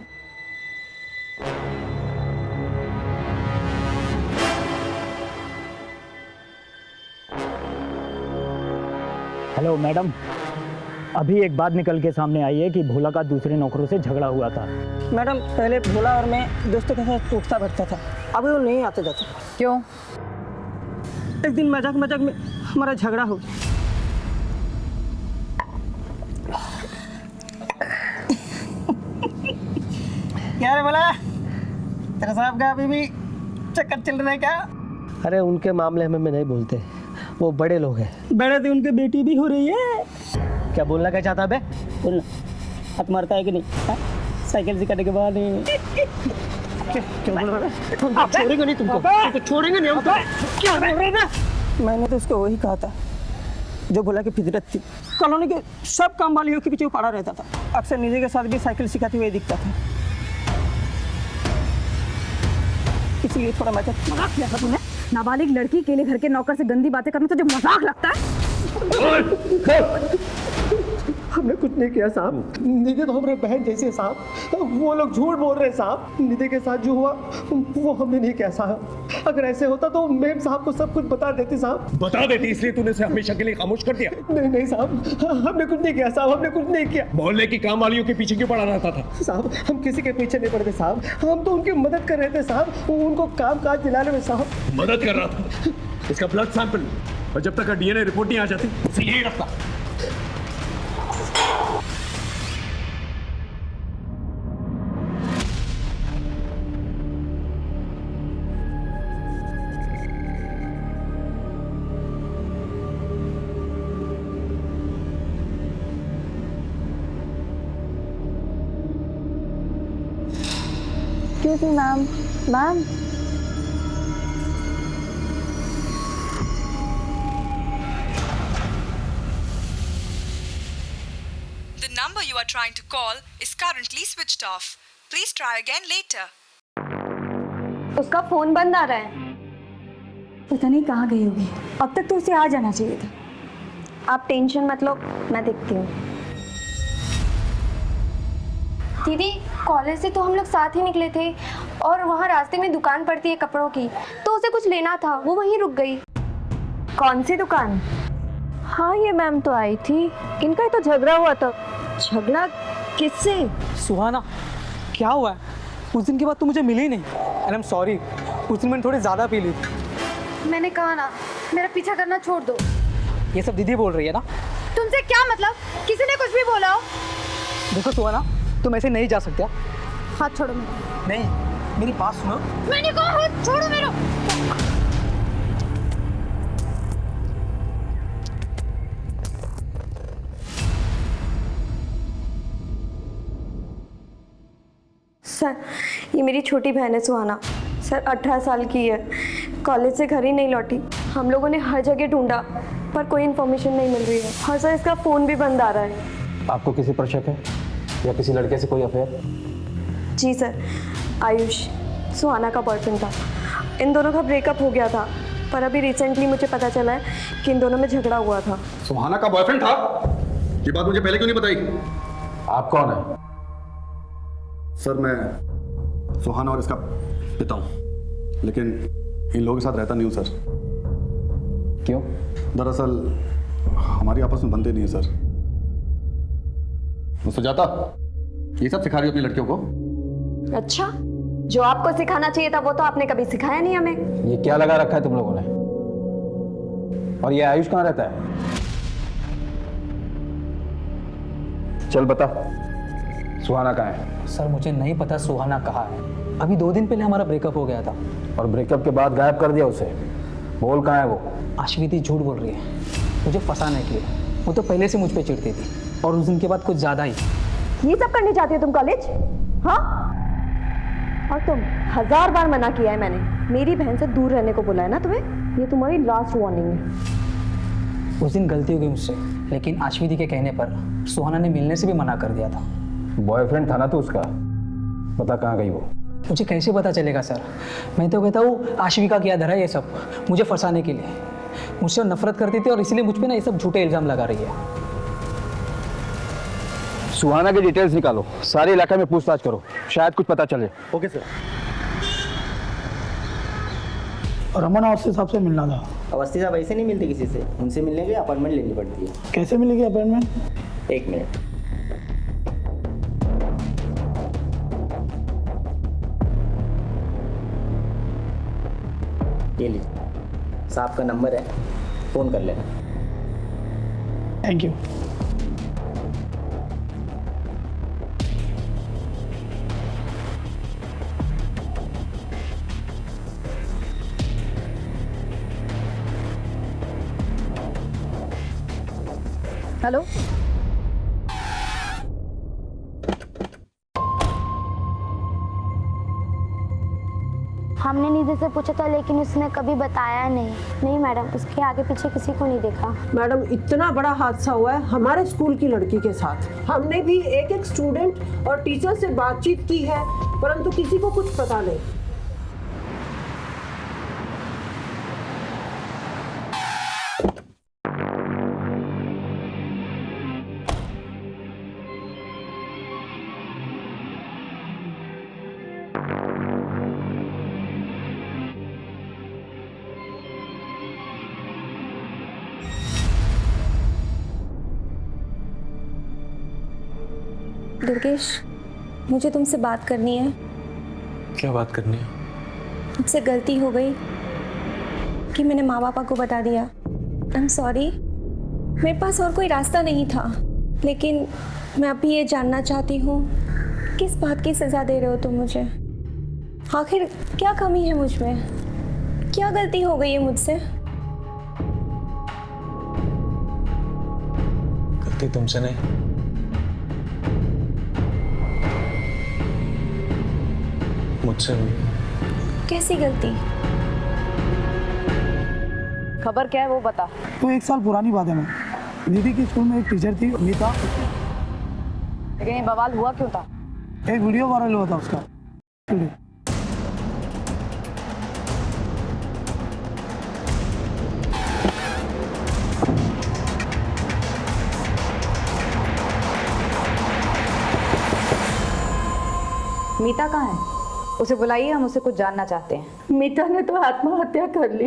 हेलो मैडम, अभी एक बात निकल के सामने आई है कि भोला का दूसरे नौकरों से झगड़ा हुआ था। मैडम, पहले भोला और मैं दोस्तों के साथ उठता बैठता था, अभी वो नहीं आते जाते। क्यों? एक दिन मजाक मजाक में हमारा झगड़ा हो गया। क्या रे भोला, तेरा साहब का अभी भी चक्कर चल रहा है क्या? अरे उनके मामले में नहीं बोलते, वो बड़े लोग हैं। बड़े थे, उनकी बेटी भी हो रही है। क्या बोलना क्या चाहता है बे? बोलना। हाथ मारता है कि नहीं? साइकिल सिखाने के बाद क्या बोल रहा है? छोड़ेंगे नहीं तुमको, छोड़ेंगे नहीं हम। क्या बोल रहे ना? मैंने तो उसको वही कहा था जो भोला की फितरत थी। कॉलोनी के सब काम वालियों के पीछे वो पड़ा रहता था, अक्सर निधि के साथ भी साइकिल सिखाते हुए दिखता था, इसलिए थोड़ा मजाक किया था तूने। नाबालिग लड़की के लिए घर के नौकर से गंदी बातें करना तुझे मजाक लगता है? हमने कुछ नहीं किया साहब, निधि तो हमारे बहन जैसी है साहब, वो लोग झूठ बोल रहे हैं साहब। निधि के साथ जो हुआ वो हमने नहीं किया साहब। अगर ऐसे होता तो मेम साहब को सब कुछ बता देती साहब। बता देती, इसलिए तूने उसे हमेशा के लिए खामोश कर दिया? नहीं नहीं साहब, हमने कुछ नहीं किया साहब, हमने कुछ नहीं किया। मोहल्ले की काम वालियों के पीछे क्यों पड़ा रहता था? साहब, हम किसी के पीछे नहीं पड़ते साहब, हम तो उनकी मदद कर रहे थे साहब, उनको काम काज दिलाने में साहब। मदद कर रहा था? इसका ब्लड सैंपल, और जब तक डीएनए रिपोर्ट नहीं आ जाती उसे यही रखता। Excuse me, ma'am. Ma'am. The number you are trying to call is currently switched off. Please try again later. उसका फोन बंद आ रहा है। पता नहीं कहाँ गई होगी, अब तक तो उसे आ जाना चाहिए था। आप टेंशन मत लो, मैं देखती हूँ। दीदी, कॉलेज से तो हम लोग साथ ही निकले थे और वहाँ रास्ते में दुकान पड़ती है कपड़ों की, तो उसे कुछ लेना था, वो वहीं रुक गई। कौन सी दुकान? हाँ, ये मैम तो आई थी, इनका ही तो झगड़ा हुआ था। झगड़ा किससे? सुहाना, क्या हुआ है? उस दिन के बाद तू मुझे मिली नहीं। आई एम सॉरी, उस दिन मैंने थोड़ी ज़्यादा पी ली थी। मैंने कहा ना, मेरा पीछा करना छोड़ दो। ये सब दीदी बोल रही है ना? तुमसे क्या मतलब? किसी ने कुछ भी बोला हो? देखो सुहाना, तुम ऐसे नहीं जा सकते। हाथ छोड़ो मेरा। नहीं, मेरी बात सुनो। मैंने कहा हाथ छोड़ो मेरा। सर, ये मेरी छोटी बहन है सुहाना। सर 18 साल की है, कॉलेज से घर ही नहीं लौटी। हम लोगों ने हर जगह ढूंढा पर कोई इन्फॉर्मेशन नहीं मिल रही है। और सर इसका फ़ोन भी बंद आ रहा है। आपको किसी पर शक है या किसी लड़के से कोई अफेयर? जी सर, आयुष सुहाना का बॉयफ्रेंड था। इन दोनों का ब्रेकअप हो गया था, पर अभी रिसेंटली मुझे पता चला है कि इन दोनों में झगड़ा हुआ था। सुहाना का बॉयफ्रेंड था? ये बात मुझे पहले क्यों नहीं बताई? आप कौन है? सर मैं सुहाना और इसका पिता हूं, लेकिन इन लोगों के साथ रहता नहीं हूं सर। क्यों? दरअसल हमारी आपस में बनते नहीं है सर। तो सुजाता, ये सब सिखा रही हो अपनी लड़कियों को? अच्छा, जो आपको सिखाना चाहिए था वो तो आपने कभी सिखाया नहीं हमें। ये क्या लगा रखा है तुम लोगों ने? और ये आयुष कहाँ रहता है? चल बता, सुहाना कहाँ है? सर मुझे नहीं पता सुहाना कहाँ है। अभी 2 दिन पहले हमारा ब्रेकअप हो गया था। और ब्रेकअप के बाद गायब कर दिया उसे? बोल कहाँ है वो? अश्विति झूठ बोल रही है मुझे फंसाने के लिए। वो तो पहले से मुझ पे चिढ़ती थी और उस दिन के बाद कुछ ज्यादा ही। ये सब करने जाती हो तुम कॉलेज? हाँ, और तुम 1000 बार मना किया है मैंने, मेरी बहन से दूर रहने को बोला है ना तुम्हें। ये तुम्हारी लास्ट वार्निंग है। उस दिन गलती हो गई मुझसे, लेकिन अश्विति के कहने पर सुहाना ने मिलने से भी मना कर दिया था। बॉयफ्रेंड था ना तो उसका? बता कहाँ गई वो? मुझे कैसे पता चलेगा सर? मैं तो कहता हूँ आश्विका किया धरा ये सब मुझे फंसाने के लिए। मुझसे नफरत करती थी और इसलिए मुझ पे ना ये सब झूठे इल्जाम लगा रही है। सुहाना की डिटेल्स निकालो, सारे इलाके में पूछताछ करो, शायद कुछ पता चले। Okay sir. रमन अवस्थी साहब से मिलना था। अवस्थी साहब ऐसे नहीं मिलते किसी से, उनसे मिलने के लिए अपॉइंटमेंट लेनी पड़ती है। कैसे मिलेगी अपॉइंटमेंट? 1 मिनट। ये लीजिए, साहब का नंबर है, फ़ोन कर लेना। Thank you. हेलो, हमने निधि से पूछा था लेकिन उसने कभी बताया नहीं। नहीं मैडम, उसके आगे पीछे किसी को नहीं देखा। मैडम, इतना बड़ा हादसा हुआ है हमारे स्कूल की लड़की के साथ। हमने भी एक स्टूडेंट और टीचर से बातचीत की है, परंतु किसी को कुछ पता नहीं। दुर्गेश, मुझे तुमसे बात करनी है। क्या बात करनी है? मुझसे गलती हो गई कि मैंने माँ पापा को बता दिया। I am sorry. मेरे पास और कोई रास्ता नहीं था, लेकिन मैं अभी ये जानना चाहती हूँ किस बात की सज़ा दे रहे हो तुम मुझे? आखिर क्या कमी है मुझ में? क्या गलती हो गई है मुझसे? गलती तुमसे नहीं, मुझसे हुई। कैसी गलती? खबर क्या है वो बता। तो 1 साल पुरानी बात है। मैं निधि की स्कूल में एक टीचर थी मीता। लेकिन ये बवाल हुआ क्यों था? एक वीडियो वायरल हुआ था उसका। मीता कहाँ है? उसे बुलाइए, हम उससे कुछ जानना चाहते हैं। मीता ने तो आत्महत्या कर ली।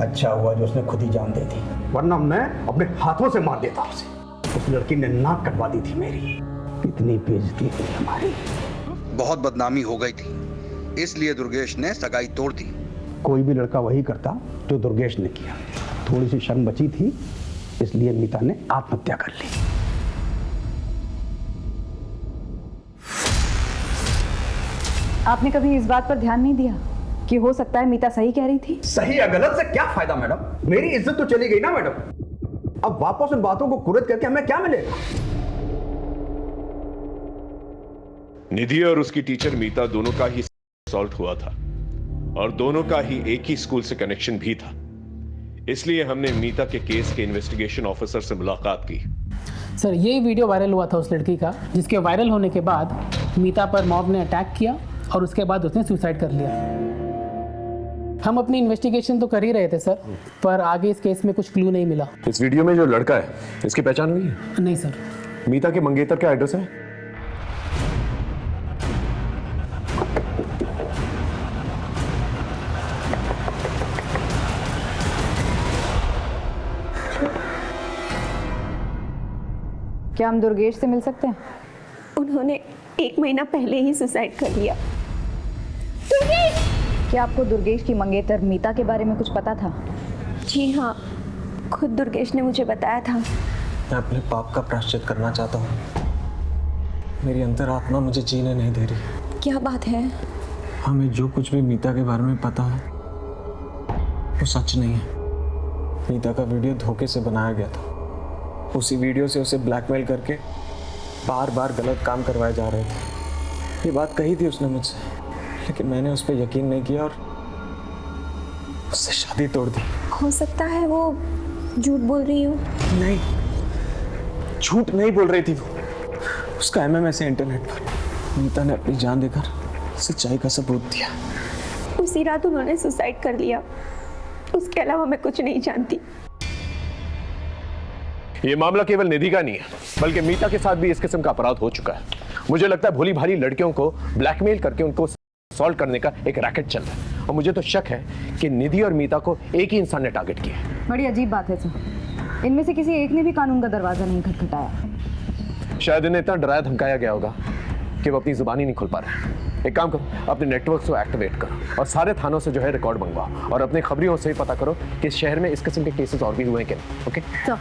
अच्छा हुआ जो उसने खुद ही जान दे दी, वरना मैं अपने हाथों से मार देता उसे। उस लड़की ने नाक कटवा दी थी मेरी। कितनी बेइज्जती हुई हमारी। बहुत बदनामी हो गई थी, इसलिए दुर्गेश ने सगाई तोड़ दी। कोई भी लड़का वही करता जो दुर्गेश ने किया। थोड़ी सी शर्म बची थी, इसलिए मीता ने आत्महत्या कर ली। आपने कभी इस बात पर ध्यान नहीं दिया कि हो सकता है मीता सही कह रही थी? सही या गलत से क्या फायदा मैडम? मेरी इज्जत तो चली गई ना मैडम। अब वापस उन बातों को कुरेद करके हमें क्या मिलेगा? निधि और उसकी टीचर मीता दोनों का ही असॉल्ट हुआ था और दोनों का ही एक ही स्कूल से कनेक्शन भी था। इसलिए हमने मीता के केस के इन्वेस्टिगेशन ऑफिसर से मुलाकात की। सर, ये वीडियो वायरल हुआ था उस लड़की का, जिसके वायरल होने के बाद मीता पर मॉब ने अटैक किया और उसके बाद उसने सुसाइड कर लिया। हम अपनी इन्वेस्टिगेशन तो कर ही रहे थे सर, पर आगे इस केस में कुछ क्लू नहीं मिला। इस वीडियो में जो लड़का है, इसकी पहचान हुई है? नहीं सर। मीता के मंगेतर क्या एड्रेस है? क्या हम दुर्गेश से मिल सकते हैं? उन्होंने 1 महीना पहले ही सुसाइड कर लिया। दुर्गेश! क्या आपको दुर्गेश की मंगेतर मीता के बारे में कुछ पता था? जी हाँ, खुद दुर्गेश ने मुझे बताया था। मैं अपने पाप का प्रायश्चित करना चाहता हूँ। मेरी अंतरात्मा मुझे जीने नहीं दे रही। क्या बात है? हमें जो कुछ भी मीता के बारे में पता है वो सच नहीं है। मीता का वीडियो धोखे से बनाया गया था। उसी वीडियो से उसे ब्लैकमेल करके बार बार गलत काम करवाए जा रहे थे। ये बात कही थी उसने मुझसे, लेकिन मैंने उस पर यकीन नहीं किया और उससे शादी तोड़ दी। हो सकता है वो झूठ बोल रही हो। नहीं, झूठ नहीं बोल रही थी वो। उसका MMS है इंटरनेट पर। मीता ने अपनी जान देकर सच्चाई का सबूत दिया। उसी रात उन्होंने सुसाइड कर लिया। उसके अलावा मैं कुछ नहीं जानती। ये मामला केवल निधि का नहीं है, बल्कि मीता के साथ भी इस किस्म का अपराध हो चुका है। मुझे लगता है भोली भाली लड़कियों को ब्लैकमेल करके उनको सॉल्व करने का एक रैकेट चल रहा है, और मुझे तो शक है कि निधि और मीता को एक ही इंसान ने टारगेट किया है। बड़ी अजीब बात है सर। इनमें से किसी एक ने भी कानून का दरवाजा नहीं खटखटाया। शायद इन्हें इतना डराया धमकाया गया होगा कि वो अपनी जुबान ही नहीं खोल पा रहे हैं। एक काम करो, अपने नेटवर्क को एक्टिवेट करो और सारे थानों से जो है रिकॉर्ड मंगवाओ और अपने खबरियों से ही पता करो कि इस शहर में इस किस्म के केसेस और भी हुए हैं क्या। ओके तो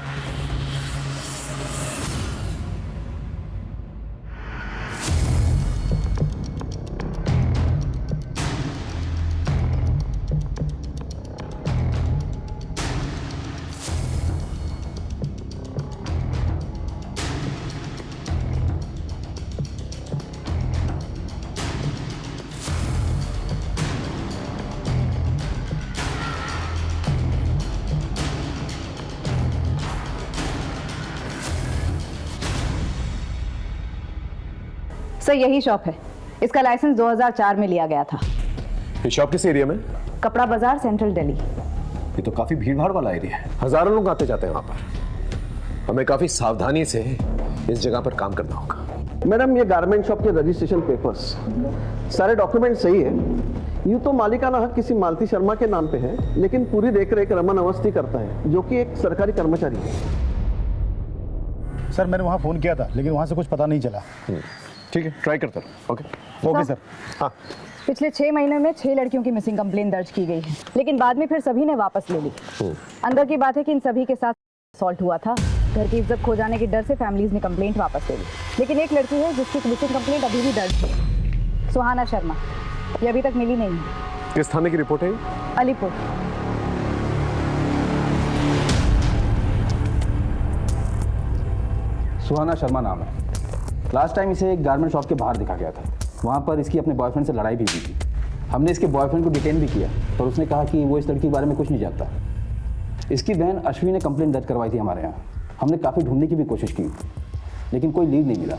सर यही शॉप है। इसका लाइसेंस 2004 में लिया गया था। ये शॉप किस एरिया में? कपड़ा बाजार, सेंट्रल दिल्ली। ये तो काफी भीड़ भाड़ वाला एरिया है, हजारों लोग आते जाते हैं वहां पर। हमें काफी सावधानी से इस जगह पर काम करना होगा। मैडम, ये गारमेंट शॉप के रजिस्ट्रेशन पेपर्स, सारे डॉक्यूमेंट सही है। यूँ तो मालिकाना हक किसी मालती शर्मा के नाम पे है, लेकिन पूरी देखरेख रमन अवस्थी करता है, जो कि एक सरकारी कर्मचारी है। सर मैंने वहाँ फ़ोन किया था, लेकिन वहाँ से कुछ पता नहीं चला। ठीक है, ट्राई करता हूँ। Okay sir. हाँ, पिछले 6 महीने में 6 लड़कियों की मिसिंग कंप्लेंट दर्ज की गई है, लेकिन बाद में फिर सभी ने वापस ले ली। अंदर की बात है कि इन सभी के साथ असॉल्ट हुआ था। घर की इज्जत खो जाने के डर से फैमिलीज ने कंप्लेंट वापस ले ली, लेकिन एक लड़की है जिसकी मिसिंग कंप्लेंट अभी भी दर्ज है, सुहाना शर्मा। ये अभी तक मिली नहीं है। किस थाने की रिपोर्ट है? अलीपुर। सुहाना शर्मा नाम है। लास्ट टाइम इसे एक गारमेंट शॉप के बाहर दिखा गया था। वहाँ पर इसकी अपने बॉयफ्रेंड से लड़ाई भी हुई थी। हमने इसके बॉयफ्रेंड को डिटेन भी किया, पर उसने कहा कि वो इस लड़की के बारे में कुछ नहीं जानता। इसकी बहन अश्विनी ने कंप्लेंट दर्ज करवाई थी हमारे यहाँ। हमने काफ़ी ढूंढने की भी कोशिश की, लेकिन कोई लीड नहीं मिला,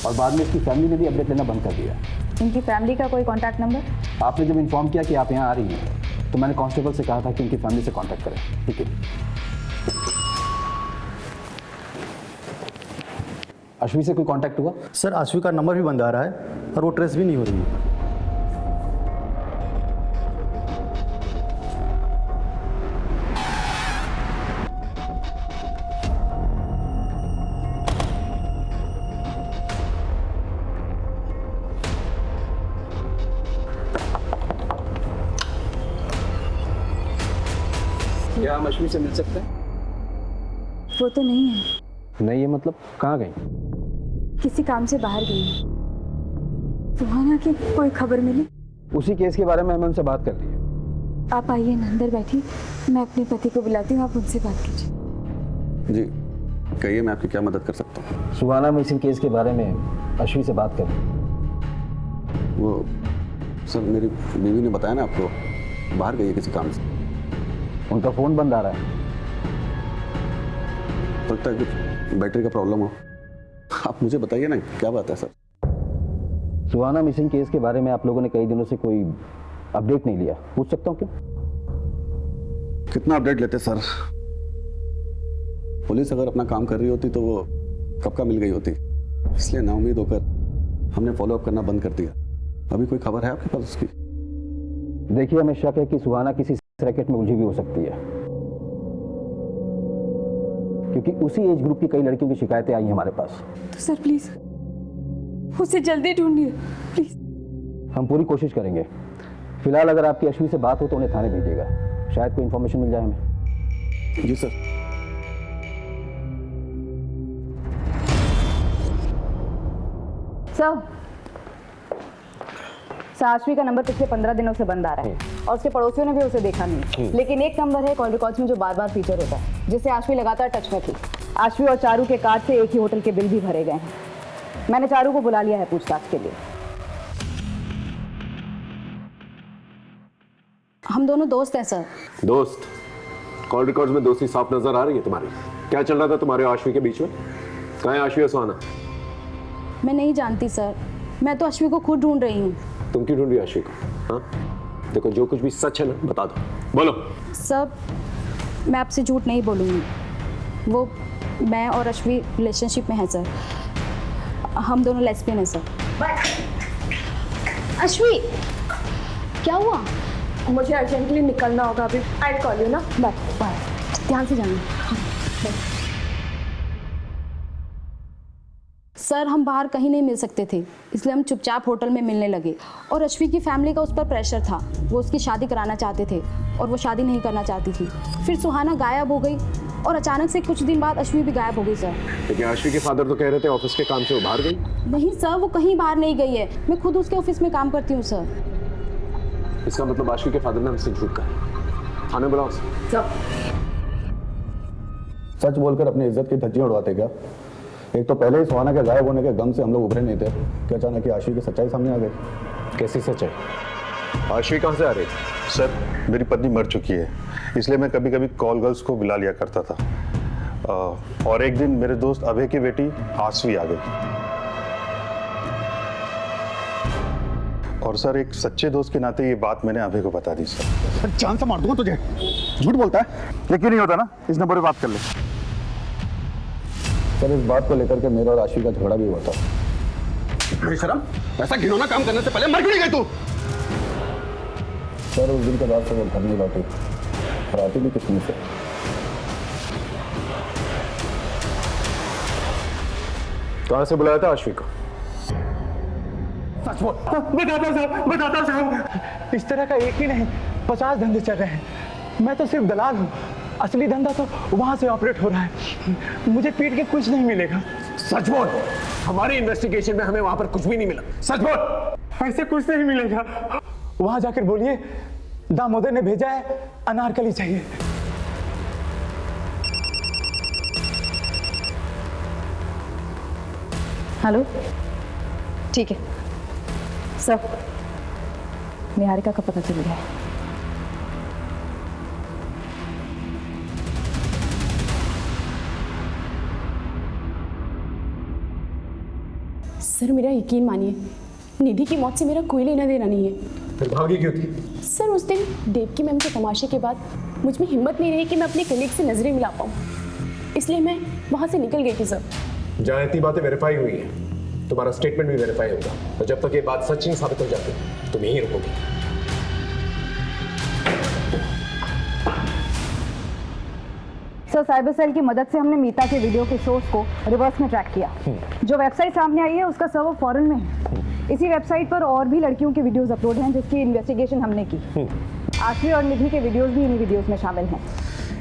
और बाद में इसकी फैमिली ने भी अपडेट लेना बंद कर दिया। इनकी फैमिली का कोई कॉन्टैक्ट नंबर? आपने जब इन्फॉर्म किया कि आप यहाँ आ रही हैं, तो मैंने कांस्टेबल से कहा था कि इनकी फैमिली से कॉन्टैक्ट करें। ठीक है। अश्वी से कोई कांटेक्ट हुआ? सर अश्वी का नंबर भी बंद आ रहा है और वो ट्रेस भी नहीं हो रही है। क्या हम अश्वी से मिल सकते हैं? वो तो नहीं है। नहीं है मतलब? कहाँ गई? किसी काम से बाहर गई। सुहाना की कोई खबर मिली? उसी केस के बारे में हमें उनसे बात कर ली है। आप आइए ना, अंदर बैठिए, मैं अपने पति को बुलाती हूँ, आप उनसे बात कीजिए। जी कहिए, मैं आपकी क्या मदद कर सकता हूँ? सुहाना मिसिंग केस के बारे में अश्वी से बात करें। वो सर मेरी बीवी ने बताया ना आपको, बाहर गई है किसी काम से। उनका फ़ोन बंद आ रहा है। लगता है कुछ बैटरी का प्रॉब्लम हो। आप मुझे बताइए ना क्या बात है सर। सुहाना मिसिंग केस के बारे में आप लोगों ने कई दिनों से कोई अपडेट नहीं लिया, पूछ सकता हूँ क्यों? कितना अपडेट लेते सर? पुलिस अगर अपना काम कर रही होती तो वो कब का मिल गई होती, इसलिए नाउम्मीद होकर हमने फॉलोअप करना बंद कर दिया। अभी कोई खबर है आपके पास उसकी? देखिए, हमें शक है कि सुहाना किसी रैकेट में उलझी भी हो सकती है, क्योंकि उसी एज ग्रुप की कई लड़कियों की शिकायतें आई हैं हमारे पास। तो सर प्लीज उसे जल्दी ढूंढिए प्लीज। हम पूरी कोशिश करेंगे। फिलहाल अगर आपकी अश्वी से बात हो तो उन्हें थाने भेजिएगा, शायद कोई इन्फॉर्मेशन मिल जाए हमें। जी सर। सर आश्वी का नंबर पिछले 15 दिनों से बंद आ रहा है और उसके पड़ोसियों ने भी उसे देखा नहीं, लेकिन एक नंबर है कॉल रिकॉर्ड्स में जो बार बार फीचर होता है, जिससे आश्वी लगातार टच में थी। आश्वी और चारू के कार्ड से एक ही होटल के बिल भी भरे गए हैं। मैंने चारू को बुला लिया है पूछताछ के लिए। हम दोनों दोस्त हैं सर। दोस्त? कॉल रिकॉर्ड्स में दोस्ती साफ नजर आ रही है तुम्हारी। क्या चल रहा था तुम्हारे और आश्वी के बीच में? कहाँ है आश्वी और सुहाना? मैं नहीं जानती सर, मैं तो अश्वी को खुद ढूंढ रही हूँ। तुम क्यों ढूंढ रही हो आश्वी को? हाँ, देखो जो कुछ भी सच है ना बता दो, बोलो। सर मैं आपसे झूठ नहीं बोलूँगी, वो मैं और अश्वी रिलेशनशिप में हैं सर। हम दोनों लेस्बियन हैं सर। अश्वी क्या हुआ? मुझे अर्जेंटली निकलना होगा अभी। आई कॉल यू ना। बाय बाय, ध्यान से जाना। सर हम बाहर कहीं नहीं मिल सकते थे, इसलिए हम चुपचाप होटल में मिलने लगे और अश्वी की फैमिली का उस पर प्रेशर था। वो उसकी शादी कराना चाहते थे और वो शादी नहीं करना चाहती थी। फिर सुहाना गायब हो गई और अचानक से कुछ दिन बाद अश्वी भी गायब हो गई सर। लेकिन आश्वी के फादर तो कह रहे थे ऑफिस के काम से वो बाहर गई। नहीं सर, वो कहीं बाहर नहीं गई है, मैं खुद उसके ऑफिस में काम करती हूँ सर। इसका मतलब आश्वी के फादर ने हमसे झूठ कहा। थाने बुलाओ सर। सच बोलकर अपनी इज्जत की धज्जियां उड़वाते क्या? एक तो पहले ही सुहाना के गायब होने के गम से हम लोग उभरे नहीं थे कि अचानक आश्वी की सच्चाई सामने आ गई। कैसी सच्चाई? आश्वी कहाँ से आ रही? सर मेरी पत्नी मर चुकी है, इसलिए मैं कभी कभी कॉल गर्ल्स को बुला लिया करता था। और एक दिन मेरे दोस्त अभय की बेटी आश्वी आ गई। और सर एक सच्चे दोस्त के नाते ये बात मैंने अभय को बता दी। सर जान से मार दूंगा तुझे। झूठ बोलता है? यकीन नहीं होता ना? इस नंबर पे बात कर ले। सर इस बात को लेकर के मेरा और आश्वी का झगड़ा भी हुआ था। बेशरम, ऐसा घिनौना काम करने से पहले मर क्यों नहीं गई तू? सर उस दिन के बाद से वो घर नहीं लौटी और आती भी किस्म से। कहाँ से बुलाया था आश्वी को? सच बोल। बताता साहब, इस तरह का एक ही नहीं 50 धंधे चल रहे हैं। मैं तो सिर्फ दलाल हूँ, असली धंधा तो वहां से ऑपरेट हो रहा है। मुझे पीट के कुछ नहीं मिलेगा। सच बोल। हमारी इन्वेस्टिगेशन में हमें वहां पर कुछ भी नहीं मिला। सच बोल। ऐसे कुछ नहीं मिलेगा। वहां जाकर बोलिए दामोदर ने भेजा है, अनारकली चाहिए। हेलो, ठीक है सर, निहारिका का पता चल गया है। सर मेरा यकीन मानिए, निधि की मौत से मेरा कोई लेना देना नहीं है। फिर भागी क्यों थी? सर उस दिन देवकी मैम के तमाशे के बाद मुझ में हिम्मत नहीं रही कि मैं अपने कलीग से नजरें मिला पाऊँ, इसलिए मैं वहाँ से निकल गई थी सर। जहाँ इतनी बातें वेरीफाई हुई हैं, तुम्हारा स्टेटमेंट भी वेरीफाई होगा, और जब तक ये बात सच नहीं साबित हो जाती तुम यहीं रुकोगे। सर साइबर सेल की मदद से हमने मीता के वीडियो के सोर्स को रिवर्स में ट्रैक किया। जो वेबसाइट सामने आई है उसका सर्वर फॉरेन में है। इसी वेबसाइट पर और भी लड़कियों के वीडियोस अपलोड हैं जिसकी इन्वेस्टिगेशन हमने की। आश्वी और निधि के वीडियोस भी इन्हीं वीडियोस में शामिल हैं।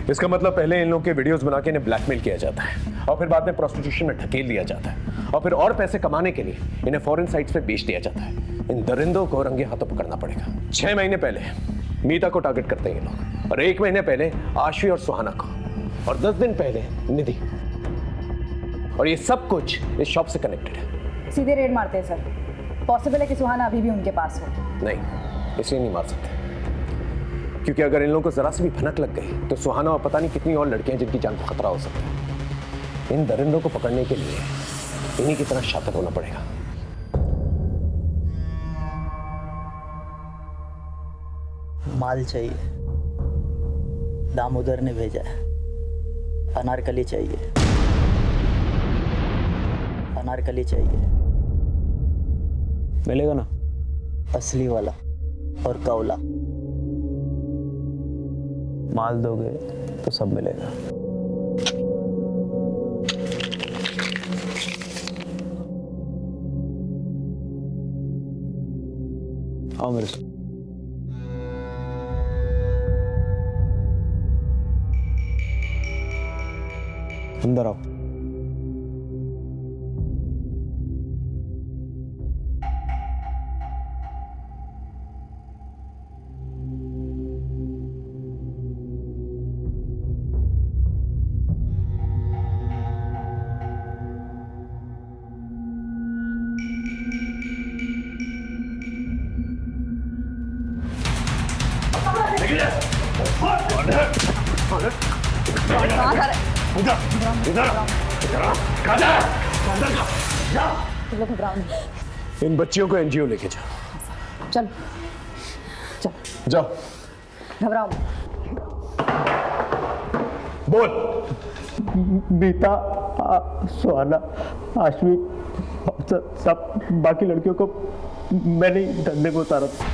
इसका मतलब पहले इन लोगों के वीडियोस बना के इन्हें ब्लैकमेल किया जाता है और फिर बाद में प्रोस्टिट्यूशन में ढकेल दिया जाता है और फिर और पैसे कमाने के लिए इन्हें फॉरेन साइट्स पे बेच दिया जाता है। इन दरिंदों को रंगे हाथों पकड़ना पड़ेगा। 6 महीने पहले मीता को टारगेट करते हैं ये लोग, और 1 महीने पहले आश्वी और सुहाना को, और 10 दिन पहले निधि। और ये सब कुछ इस शॉप से कनेक्टेड है। सीधे रेड मारते हैं सर। पॉसिबल है कि सुहाना अभी भी उनके पास हो। नहीं, इसलिए नहीं मार सकते, क्योंकि अगर इन लोगों को जरा सी भी भनक लग गई तो सुहाना और पता नहीं कितनी और लड़कियां जिनकी जान को खतरा हो सकता है। इन दरिंदों को पकड़ने के लिए इन्हीं की तरह शातिर होना पड़ेगा। माल चाहिए, दामोदर ने भेजा है। अनारकली चाहिए, अनारकली चाहिए। मिलेगा ना? असली वाला और कौला। माल दोगे तो सब मिलेगा। आओ मेरे साथ। अंदर आओ। इन बच्चियों को एनजीओ लेके जा। चल चल जाओ। घबराओ। बोल। मीता, सुहाना, आश्वी, सब बाकी लड़कियों को मैंने धंधे में उतारा था।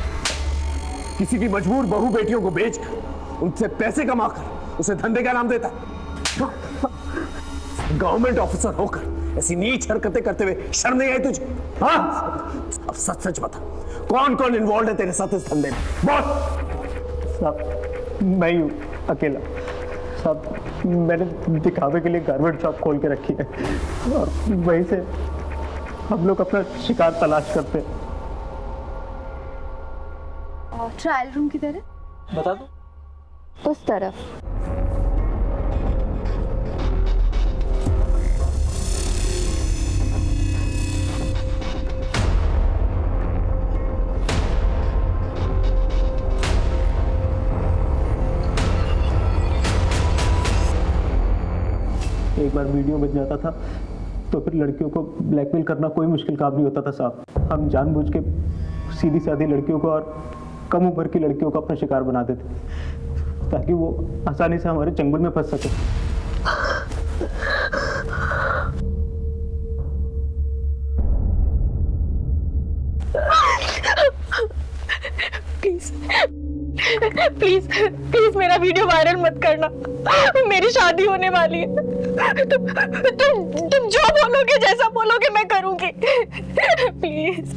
किसी की मजबूर बहू बेटियों को बेचकर उनसे पैसे कमाकर उसे धंधे का नाम देता। गवर्नमेंट ऑफिसर होकर ऐसी नीच हरकतें करते हुए शर्म नहीं आई तुझे? हाँ? अब सच सच बता, कौन कौन इन्वॉल्व है तेरे साथ इस धंधे में? बोल। साहब मैं ही हूँ अकेला। साहब मैंने दिखावे के लिए गारमेंट शॉप खोल के रखी है और वहीं से हम लोग अपना शिकार तलाश करते हैं। ट्रायल रूम किधर है? बता दो। उस तरफ। एक बार वीडियो बच जाता था तो फिर लड़कियों को ब्लैकमेल करना कोई मुश्किल काम नहीं होता था साहब। हम जानबूझ के सीधी सादी लड़कियों को और कम उम्र की लड़कियों को अपना शिकार बनाते थे ताकि वो आसानी से हमारे चंगुल में फंस सके। प्लीज प्लीज प्लीज मेरा वीडियो वायरल मत करना। मेरी शादी होने वाली है। तुम जो बोलोगे, जैसा बोलोगे मैं करूंगी। प्लीज।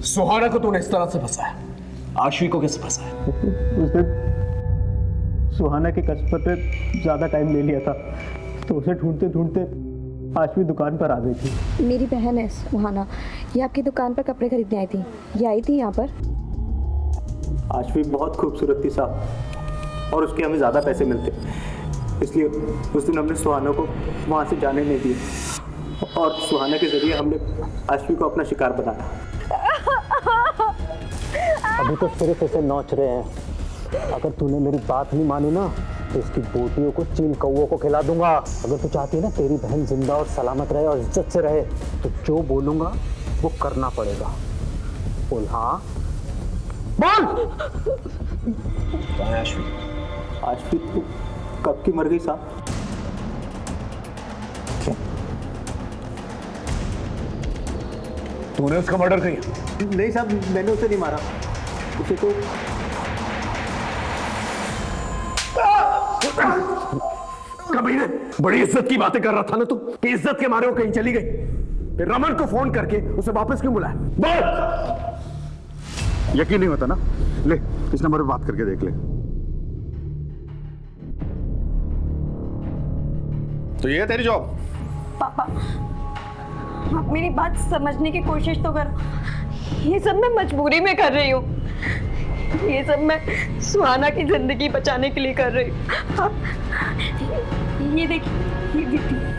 सुहाना को तूने इस तरह से फंसाया, आश्वी को कैसे फंसाया? उस दिन सुहाना के कस्टमर पे ज्यादा टाइम ले लिया था तो उसे ढूंढते ढूंढते आश्वी दुकान पर आ गई थी। मेरी बहन है सुहाना, ये आपकी दुकान पर कपड़े खरीदने आई थी। ये आई थी यहाँ पर। आश्वी बहुत खूबसूरत थी साहब और उसके हमें ज़्यादा पैसे मिलते, इसलिए उस दिन हमने सुहाना को वहाँ से जाने नहीं दिए और सुहाना के जरिए हमने आश्वी को अपना शिकार बनाया। अभी तो सिर्फ ऐसे नोच रहे हैं। अगर तूने मेरी बात नहीं मानी ना तो इसकी बोटियों को चील कौओं को खिला दूंगा। अगर तू चाहती है ना तेरी बहन जिंदा और सलामत रहे और इज्जत से रहे तो जो बोलूंगा वो करना पड़ेगा। बोल। हाँ बोल। कहाँ है आश्वी? आश्वी तो कब की मर गई साहब। क्या तूने उसका मर्डर किया? नहीं साहब, मैंने उसे नहीं मारा। उसे तो कबीर, बड़ी इज्जत की बातें कर रहा था ना तू कि इज्जत के मारे वो कहीं चली गई। फिर रमन को फोन करके उसे वापस क्यों बुलाया? बोल। यकीन नहीं होता ना? ले इस नंबर पे बात करके देख ले। तो ये है तेरी जॉब? पापा आप मेरी बात समझने की कोशिश तो करो। ये सब मैं मजबूरी में कर रही हूँ। ये सब मैं सुहाना की जिंदगी बचाने के लिए कर रही हूँ। आप ये देखिए, ये वीडियो।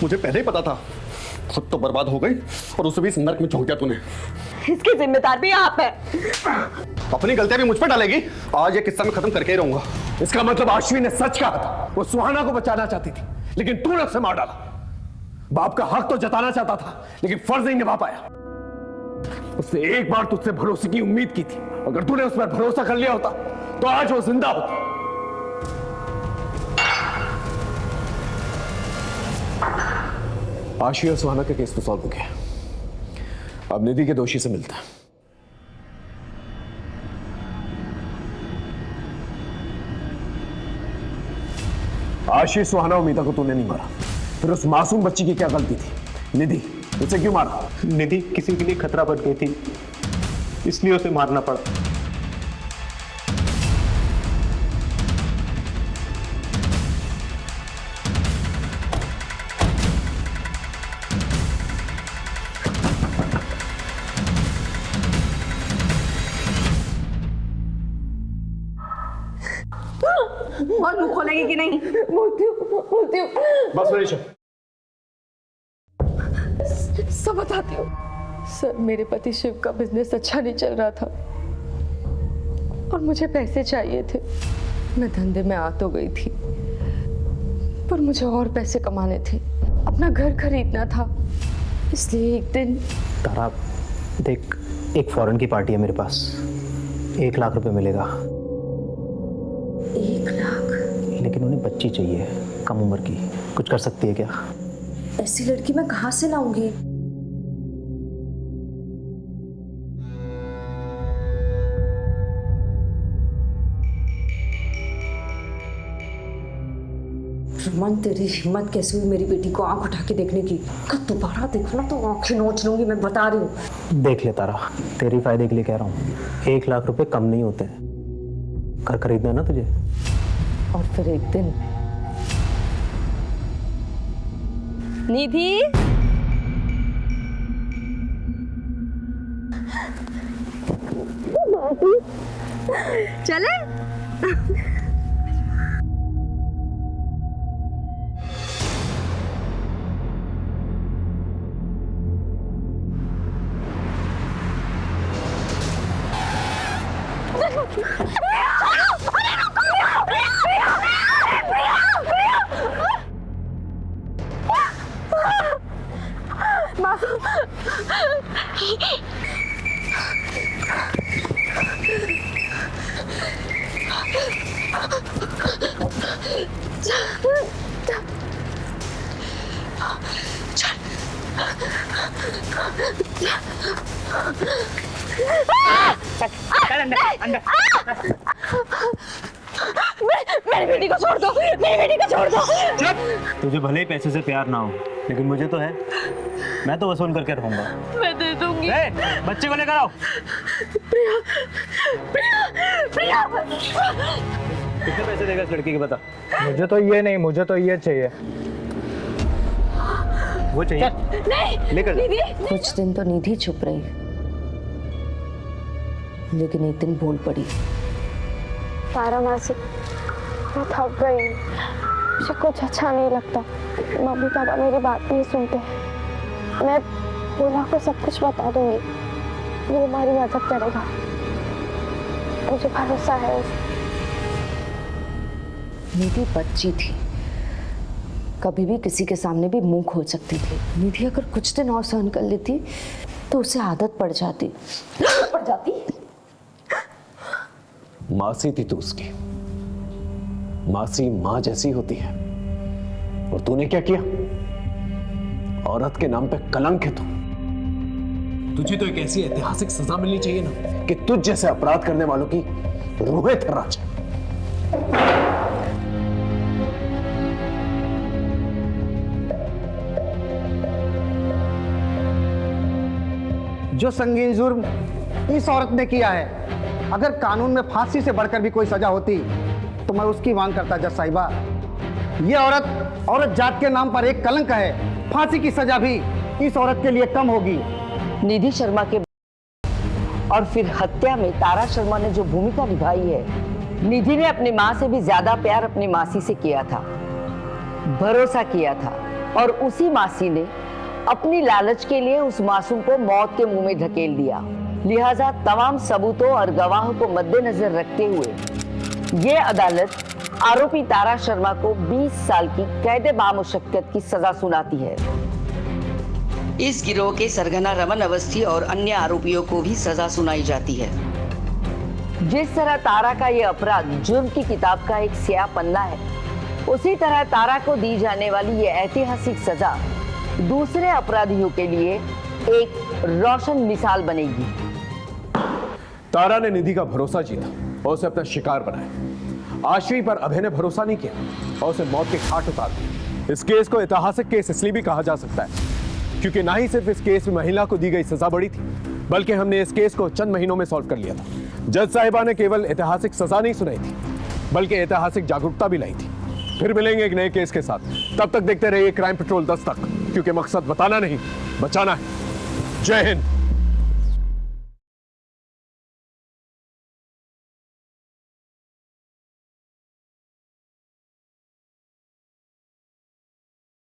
मुझे पहले ही पता था, खुद तो बर्बाद हो गई और उसे भी इस नर्क में झोंक दिया तूने। इसकी जिम्मेदार भी आप है। अपनी गलतियां भी मुझ पर डालेगी? आज ये किस्सा मैं खत्म करके ही रहूंगा। इसका मतलब आश्वी ने सच कहा था, वो सुहाना को बचाना चाहती थी लेकिन तूने उसे मार डाला। बाप का हक तो जताना चाहता था, लेकिन फर्ज नहीं निभा पाया। उसने एक बार तुझसे भरोसे की उम्मीद की थी। अगर तूने उस पर भरोसा कर लिया होता तो आज वो जिंदा होता। आशी और सुहाना का केस तो सॉल्व हो गया। अब निधि के दोषी से मिलता है। आशीष, सुहाना और मीता को तूने नहीं मारा, फिर उस मासूम बच्ची की क्या गलती थी? निधि, उसे क्यों मारा? निधि किसी के लिए खतरा बन गई थी, इसलिए उसे मारना पड़ा। और मुंह खोलेगी कि नहीं? बोलती हूँ। बस मनीषा, सब बताती हूँ। सर, मेरे पति शिव का बिजनेस अच्छा नहीं चल रहा था और मुझे पैसे चाहिए थे। मैं धंधे में आ तो गई थी, पर मुझे और पैसे कमाने थे, अपना घर खरीदना था। इसलिए एक दिन तारा देख, एक फॉरेन की पार्टी है मेरे पास, 1 लाख रुपए मिलेगा। 1 लाख? लेकिन उन्हें बच्ची चाहिए, कम उम्र की। कुछ कर सकती है क्या? ऐसी लड़की मैं कहाँ से लाऊंगी? रमन, तेरी हिम्मत कैसे हुई मेरी बेटी को आंख उठा के देखने की? अगर दोबारा देखना तो आंखें नोच लूंगी, मैं बता रही हूँ। देख ले तारा, तेरी फायदे के लिए कह रहा हूँ, 1 लाख रुपए कम नहीं होते। घर खरीदना है ना तुझे? और फिर एक दिन निधि, चले? मेरी बेटी को छोड़ दो, मेरी बेटी को छोड़ दो। तुझे भले ही पैसे से प्यार ना हो, लेकिन मुझे तो है। मैं तो वसूल करके रहूंगा। मैं दे दूंगी। बच्चे को लेकर आओ। प्रिया, प्रिया, प्रिया। कितने पैसे देगा इस लड़की के, बता। मुझे तो ये नहीं, मुझे तो ये चाहिए। वो चाहिए? नहीं, लेकर निधि। कुछ दिन तो निधि चुप रही, लेकिन एक दिन बोल पड़ी। तारा मासी, मैं थक गई, मुझे कुछ अच्छा नहीं लगता। मम्मी पापा मेरी बात नहीं सुनते। मैं बोला को सब कुछ बता दूंगी, वो हमारी मदद करेगा, मुझे भरोसा है। निधि बच्ची थी, कभी भी किसी के सामने भी मुंह खोल सकती थी। निधि अगर कुछ दिन और सहन कर लेती तो उसे आदत पड़ जाती। मासी थी तू उसकी, मासी मां जैसी होती है। और तूने क्या किया? औरत के नाम पे कलंक है तू। तुझे तो एक ऐसी ऐतिहासिक सजा मिलनी चाहिए ना कि तुझ जैसे अपराध करने वालों की रूहें थर्रा जाए। जो संगीन जुर्म इस औरत ने किया है, अगर कानून में फांसी से बढ़कर भी कोई सजा होती तो मैं उसकी मांग करता जज साहिबा। ये औरत जात के नाम पर एक कलंक है। फांसी की सजा भी इस औरत के लिए कम होगी। निधि शर्मा के और फिर हत्या में तारा शर्मा ने जो भूमिका निभाई है, निधि ने अपनी मां से भी ज्यादा प्यार अपनी मासी से किया था, भरोसा किया था, और उसी मासी ने अपनी लालच के लिए उस मासूम को मौत के मुंह में धकेल दिया। लिहाजा तमाम सबूतों और गवाहों को मद्देनजर रखते हुए ये अदालत आरोपी तारा शर्मा को 20 साल की कैद बामुशक्कत की सजा सुनाती है। इस गिरोह के सरगना रमन अवस्थी और अन्य आरोपियों को भी सजा सुनाई जाती है। जिस तरह तारा का ये अपराध जुर्म की किताब का एक स्याह पन्ना है, उसी तरह तारा को दी जाने वाली ये ऐतिहासिक सजा दूसरे अपराधियों के लिए एक रोशन मिसाल बनेगी। तारा ने निधि का भरोसा जीता और उसे अपना शिकार बनाया। आश्वी पर अभय ने भरोसा नहीं किया और उसे मौत के घाट उतार दिया। इस केस को ऐतिहासिक केस इसलिए भी कहा जा सकता है क्योंकि ना ही सिर्फ इस केस में महिला को दी गई सजा बड़ी थी, बल्कि हमने इस केस को चंद महीनों में सॉल्व कर लिया था। जज साहिबा ने केवल ऐतिहासिक सजा नहीं सुनाई थी, बल्कि ऐतिहासिक जागरूकता भी लाई थी। फिर मिलेंगे एक नए केस के साथ। तब तक देखते रहिए क्राइम पेट्रोल 10 तक, क्योंकि मकसद बताना नहीं, बचाना है। जय हिंद।